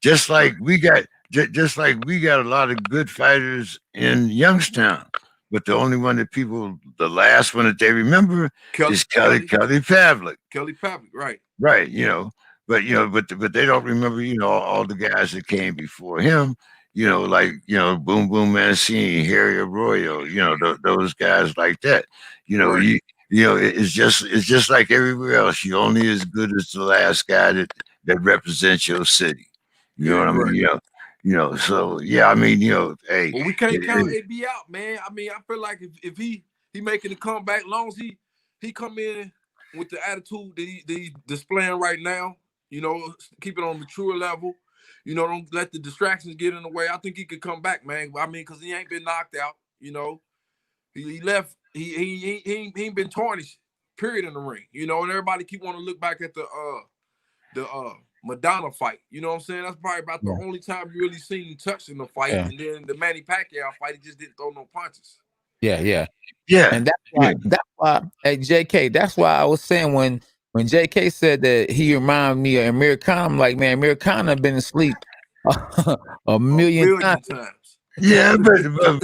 Just like we got a lot of good fighters in Youngstown, but the only one that the last one that they remember is Kelly Pavlik. Kelly Pavlik, right? Right, but they don't remember, all the guys that came before him, like, Boom Boom Mancini, Harry Arroyo, those guys like that. Right. It's just like everywhere else. You're only as good as the last guy that represents your city. You know what I mean? So yeah, I mean, hey. Well, we can't count AB out, man. I mean, I feel like if he making a comeback, long as he come in with the attitude that he's displaying right now, keep it on a mature level. Don't let the distractions get in the way. I think he could come back, man. I mean, because he ain't been knocked out. He left. He ain't been tarnished. Period in the ring. And everybody keep wanting to look back at the Madonna fight. You know what I'm saying? That's probably about the only time you really seen him touch in the fight. Yeah. And then the Manny Pacquiao fight, he just didn't throw no punches. Yeah. And that's why, hey, JK, that's why I was saying when JK said that he reminded me of Amir Khan, I'm like, man, Amir Khan have been asleep a million times. Yeah, but the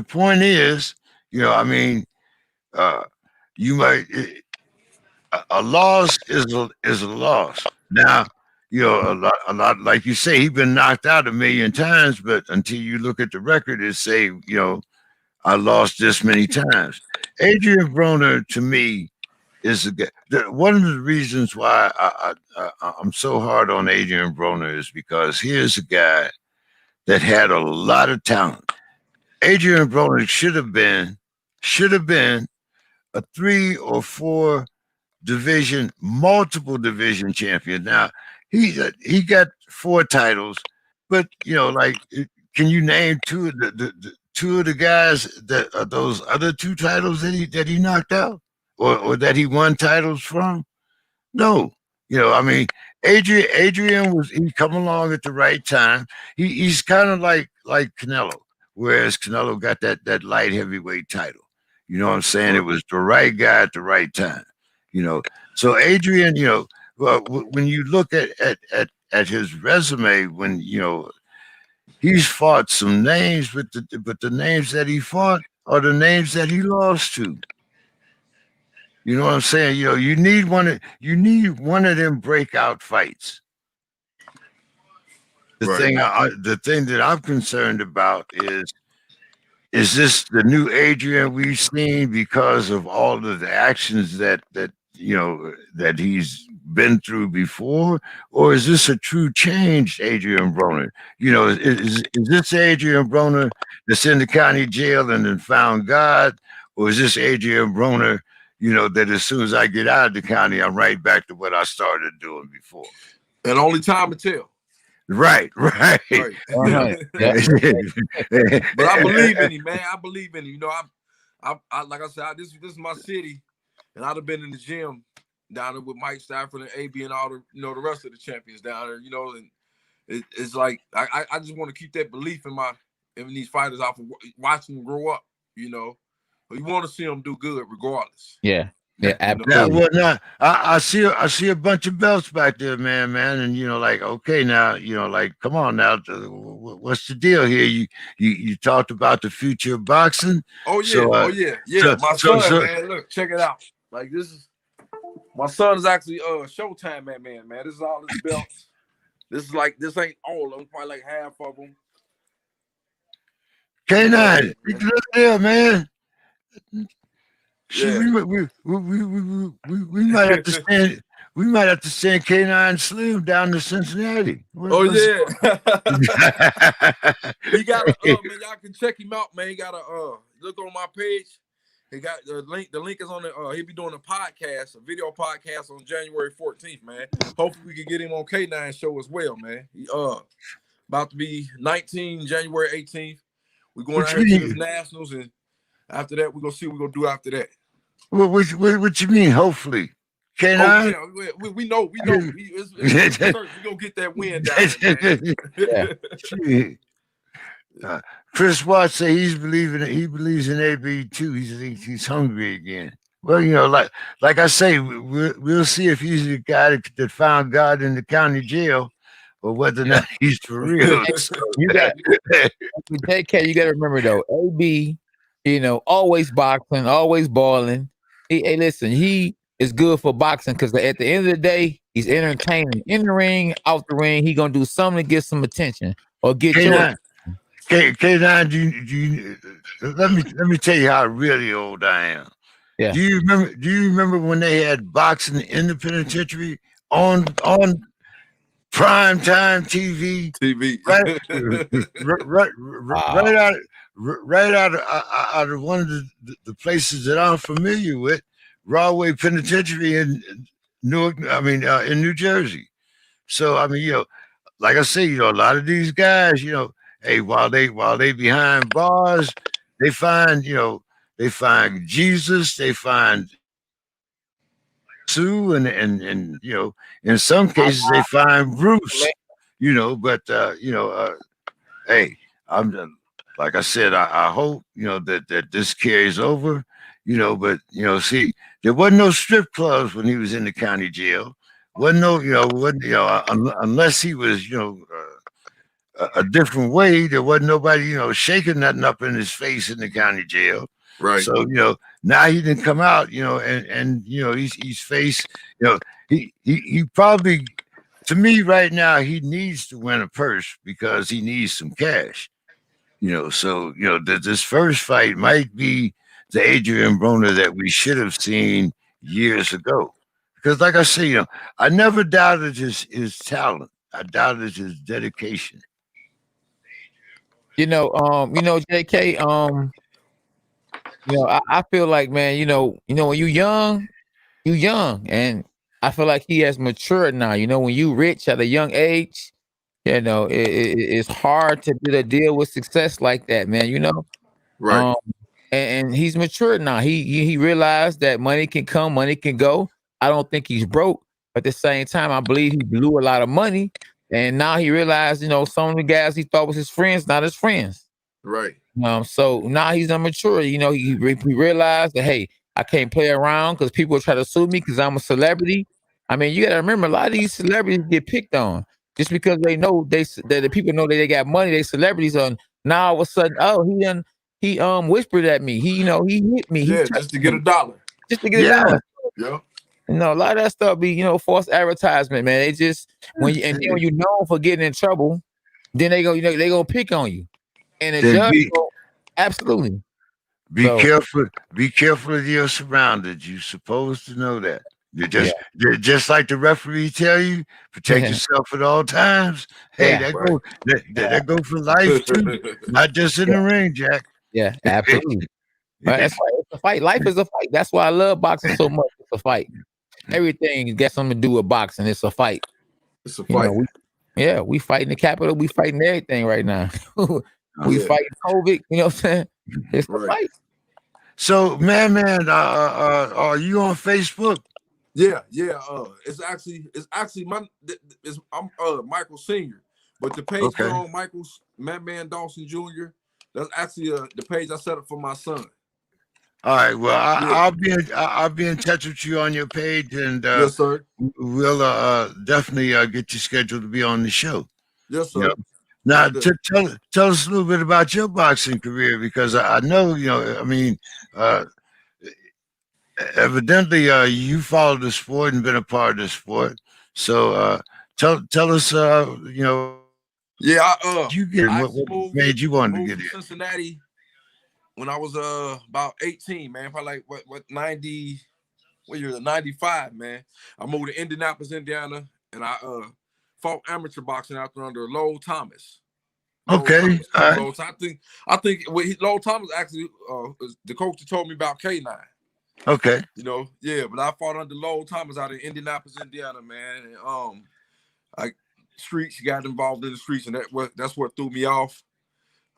point is, I mean, you might a loss is a loss. Now, a lot like you say, he's been knocked out a million times, but until you look at the record, it say, I lost this many times. Adrian Broner, to me, is one of the reasons why I'm so hard on Adrian Broner is because here's a guy that had a lot of talent. Adrian Broner should have been a 3 or 4 multiple division champion. Now he got 4 titles, but like, can you name two of the guys that are those other 2 titles that he knocked out or that he won titles from? No. I mean, Adrian he come along at the right time. He's kind of like Canelo, whereas Canelo got that light heavyweight title. You know what I'm saying? It was the right guy at the right time. So Adrian, when you look at his resume, when he's fought some names, but the names that he fought are the names that he lost to. You know what I'm saying? You need one of them breakout fights. The thing that I'm concerned about is this the new Adrian we've seen because of all of the actions that he's been through before, or is this a true change, Adrian Broner? Is this Adrian Broner that's in the county jail and then found God, or is this Adrian Broner, that as soon as I get out of the county, I'm right back to what I started doing before? And only time will tell. Right. But I believe in him, man. I believe in him. I like I said, this is my city, and I'd have been in the gym down there with Mike Stafford and AB and all the the rest of the champions down there. And it's like I just want to keep that belief in these fighters off of watching them grow up. You want to see them do good regardless. Yeah. Yeah, Now, absolutely. well, now I see a bunch of belts back there, man, and like, okay, now, like, come on now, what's the deal here? You talked about the future of boxing, Oh yeah, so yeah. My son, so man, look, check it out. Like this is my son is actually Showtime man. This is all his belts. This ain't all of them, probably like half of them. K9, Yeah, look there, man. Shoot, yeah. we might have to send K9 Slim down to Cincinnati. Oh What's yeah. He got a man, y'all can check him out, man. He got a look on my page. He got the link. The link is on the he'll be doing a video podcast on January 14th, man. Hopefully we can get him on K9 show as well, man. He about to be 19 January 18th. We're going out here to the Nationals, and after that, we're gonna see what we're gonna do after that. What you mean, hopefully? K9? Oh, yeah, we know. It's we're gonna get that win down there, man. Chris Watts say he believes in AB too. He's hungry again. Well, like I say, we'll see if he's the guy that found God in the county jail, or whether or not he's for real. You got JK. You got to remember though, AB, always boxing, always balling. Hey, listen, he is good for boxing because at the end of the day, he's entertaining. In the ring, out the ring, he gonna do something to get some attention or get your. K9, let me tell you how really old I am. Yeah. Do you remember when they had boxing in the penitentiary on prime time TV? Right out of one of the places that I'm familiar with, Rahway Penitentiary in New Jersey. So like I say, a lot of these guys, hey, while they behind bars, they find Jesus, they find Sue, and in some cases they find Bruce, but hey, I'm like I said, I hope that this carries over, but see, there wasn't no strip clubs when he was in the county jail. Wasn't unless he was a different way. There wasn't nobody shaking nothing up in his face in the county jail. Right. So now he didn't come out, and he's faced, he probably, to me right now, he needs to win a purse because he needs some cash. So this first fight might be the Adrian Broner that we should have seen years ago. Because like I say, I never doubted his talent. I doubted his dedication. JK, I feel like, man, when you young, and I feel like he has matured now. When you rich at a young age, it's hard to deal with success like that, man. Right. And he's matured now. He realized that money can come, money can go. I don't think he's broke. But at the same time, I believe he blew a lot of money. And now he realized, some of the guys he thought was his friends, not his friends. Right. So now he's immature. He realized that, hey, I can't play around because people try to sue me because I'm a celebrity. I mean, you got to remember, a lot of these celebrities get picked on just because they know that the people know that they got money. They celebrities on. Now all of a sudden, he whispered at me. He hit me. Yeah, just to get $1. Just to get $1. Yeah. A lot of that stuff be, false advertisement, man. They just when you known for getting in trouble, then they gonna pick on you. And the judge absolutely. Be careful of your surroundings. You're supposed to know that. You're just like the referee tell you, protect yourself at all times. Hey, that go for life too, not just in the ring, Jack. Yeah, absolutely. That's why it's a fight. Life is a fight. That's why I love boxing so much. It's a fight. Everything got something to do with boxing. It's a fight. It's a fight. We fighting the Capitol. We fighting everything right now. We fighting COVID. You know what I'm saying? It's a fight. So, man, are you on Facebook? Yeah. It's actually I'm Michael Senior, but the page on Michael's Man Dawson Jr. That's actually the page I set up for my son. All right. Well, Yeah. I'll be in touch with you on your page, and Yes, sir. we'll definitely get you scheduled to be on the show. Yes, You know. sir. Now, Most definitely. tell us a little bit about your boxing career, because I know, you know, I mean, evidently you followed the sport and been a part of the sport. So tell us, you know, Yeah, you get I what actually made you want to moved get from in? Cincinnati when I was about 18, man. Probably like what 90, what year? 95, man. I moved to Indianapolis, Indiana, and I fought amateur boxing out there under Lowell Thomas. Okay, all right. I think Lowell Thomas actually is the coach that told me about K9. Okay. You know, yeah, but I fought under Lowell Thomas out in Indianapolis, Indiana, man. And, I got involved in the streets, and that's what threw me off.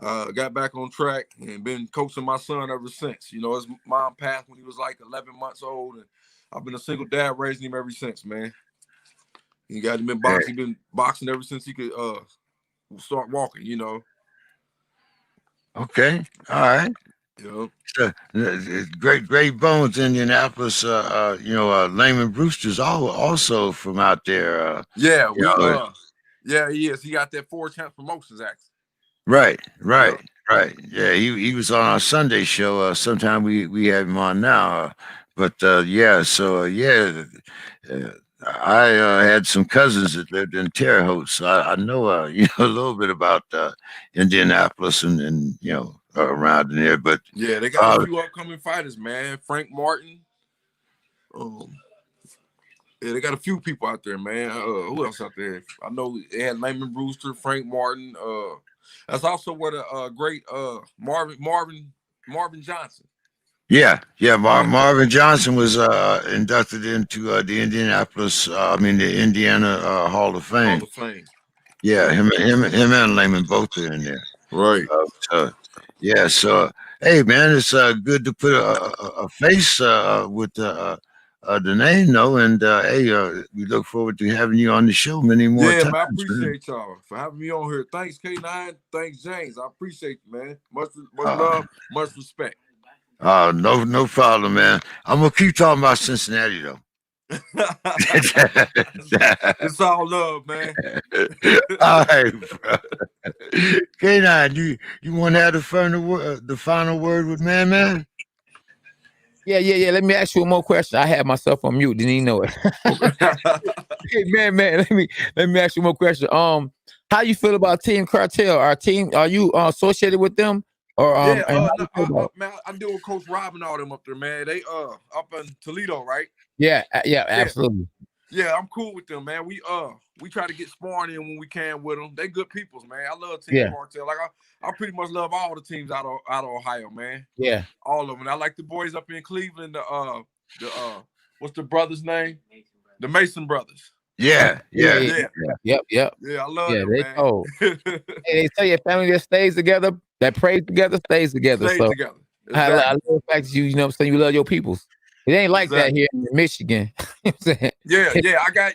Got back on track and been coaching my son ever since. You know, his mom passed when he was like 11 months old, and I've been a single dad raising him ever since, man. He got him in boxing. He been boxing ever since he could start walking, you know. Okay. All right. You know. So, great bones, Indianapolis. You know, Layman Brewster's also from out there. Yeah, know, yeah, he is. He got that 4 Champs Promotions actually. Right. Yeah, he was on our Sunday show. Sometime we have him on now. But yeah, so I had some cousins that lived in Terre Haute, so I know you know a little bit about Indianapolis and you know around in there. But yeah, they got a few upcoming fighters, man. Frank Martin. Yeah, they got a few people out there, man. Who else out there? I know they had Layman Brewster, Frank Martin. That's also where the great Marvin Johnson. Yeah. Marvin Johnson was inducted into the Indianapolis, the Indiana Hall of Fame. Hall of Fame. Yeah, him and Layman both are in there. Right. Yeah. So, hey, man, it's good to put a face with the name, though. And hey, we look forward to having you on the show many more times. Yeah, man, I appreciate y'all for having me on here. Thanks, K9. Thanks, James. I appreciate you, man. Much love, much respect. No problem, man. I'm gonna keep talking about Cincinnati, though. It's all love, man. All right, bro. K9, you want to have the final word with man? Yeah. Let me ask you one more question. I had myself on mute, didn't even know it. Hey, man, let me ask you one more question. How you feel about Team Cartel? Are you associated with them? Or man, I deal with Coach Rob and all them up there, man. They up in Toledo, right? Yeah, absolutely. Yeah, I'm cool with them, man. We try to get sparring in when we can with them. They good peoples, man. I love Team Cartel. Like I pretty much love all the teams out of Ohio, man. Yeah, all of them. I like the boys up in Cleveland. The what's the brother's name? The Mason brothers. Yeah. Yep. Yeah, I love them, they man. told. Hey, they tell you a family that stays together, that prays together, stays together. Together. Exactly. I love the fact that you know what I'm saying, you love your peoples. It ain't like that here in Michigan. Yeah. I got,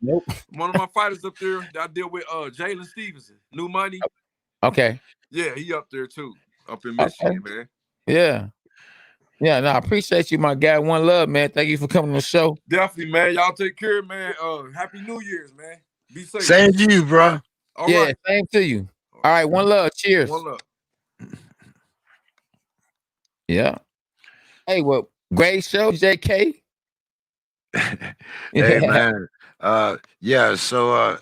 nope. One of my fighters up there that I deal with, Jalen Stevenson, New Money. Okay. Yeah, he up there too, up in Michigan, man. Yeah. Yeah, no, I appreciate you, my guy. One love, man. Thank you for coming on the show. Definitely, man. Y'all take care, man. Happy New Year's, man. Be safe. Same to you, bro. All right. Same to you. All right, one love. Cheers. One love. Yeah. Hey, well, great show, JK. Hey, man. Yeah, so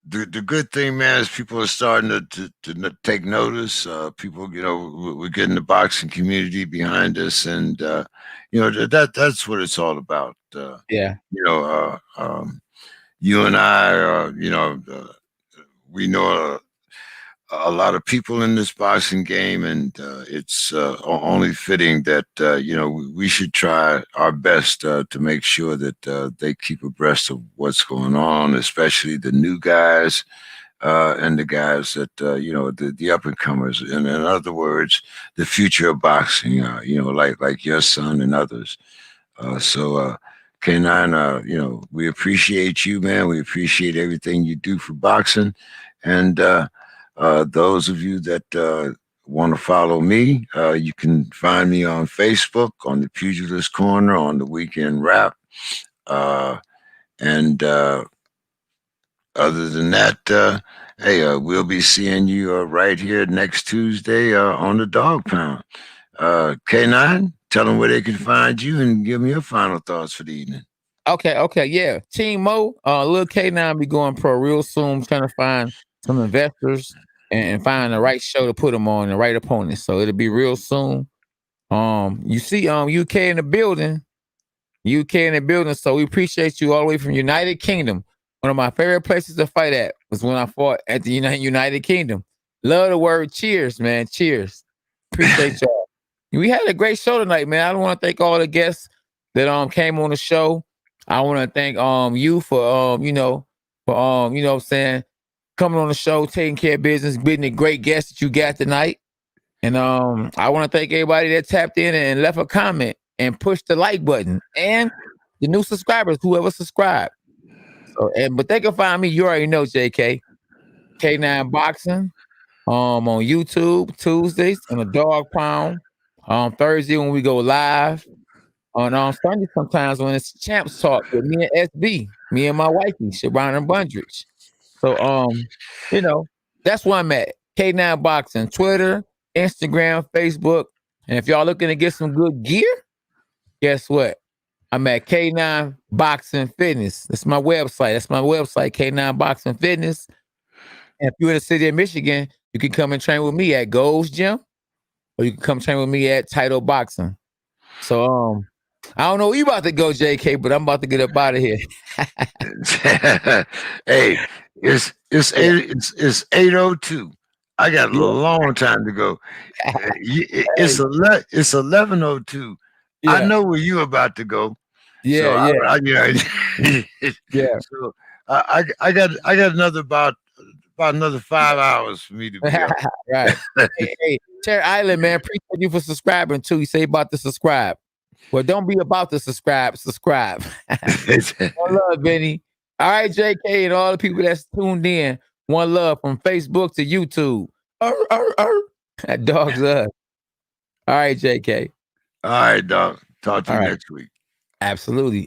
the good thing, man, is people are starting to take notice. People, we're getting the boxing community behind us, and that's what it's all about. Yeah. You and I, we know a lot of people in this boxing game, and it's only fitting that we should try our best to make sure that they keep abreast of what's going on, especially the new guys and the guys that the up and comers, and in other words, the future of boxing. Like your son and others. So K9, we appreciate you, man. We appreciate everything you do for boxing, and those of you that want to follow me, you can find me on Facebook, on the Pugilist Corner, on the Weekend Rap. And other than that, hey, we'll be seeing you right here next Tuesday on the Dog Pound. K9, tell them where they can find you and give me your final thoughts for the evening. Okay, yeah. Team Mo, Lil K9 be going pro real soon, trying to find some investors and find the right show to put them on, the right opponent. So it'll be real soon. You see, UK in the building. UK in the building. So we appreciate you all the way from United Kingdom. One of my favorite places to fight at was when I fought at the United Kingdom. Love the word cheers, man. Cheers. Appreciate y'all. We had a great show tonight, man. I want to thank all the guests that came on the show. I want to thank you for what I'm saying, coming on the show, taking care of business, being the great guest that you got tonight. And I want to thank everybody that tapped in and left a comment and pushed the like button, and the new subscribers, whoever subscribed. So, but they can find me. You already know, JK, K9 Boxing, on YouTube Tuesdays on the Dog Pound. Thursday when we go live. On Sunday sometimes when it's Champs Talk with me and SB, me and my wifey, Shabana and Bundrage. So that's where I'm at. K9 Boxing, Twitter, Instagram, Facebook. And if y'all looking to get some good gear, guess what? I'm at K9 Boxing Fitness. That's my website. K9 Boxing Fitness. And if you're in the city of Michigan, you can come and train with me at Gold's Gym, or you can come train with me at Title Boxing. So I don't know where you about to go, JK, but I'm about to get up out of here. Hey, it's 8:02. I got a long time to go. It's 11:02. Yeah. I know where you about to go. Yeah, yeah. So I got another about another 5 hours for me to be up. Right. Hey, Cherry Island, man, appreciate you for subscribing too. You say about to subscribe. Well, don't be about to subscribe. One love, Benny. All right, JK, and all the people that's tuned in. One love from Facebook to YouTube. That dog's up. All right, JK. All right, dog. Talk to you next week. Absolutely.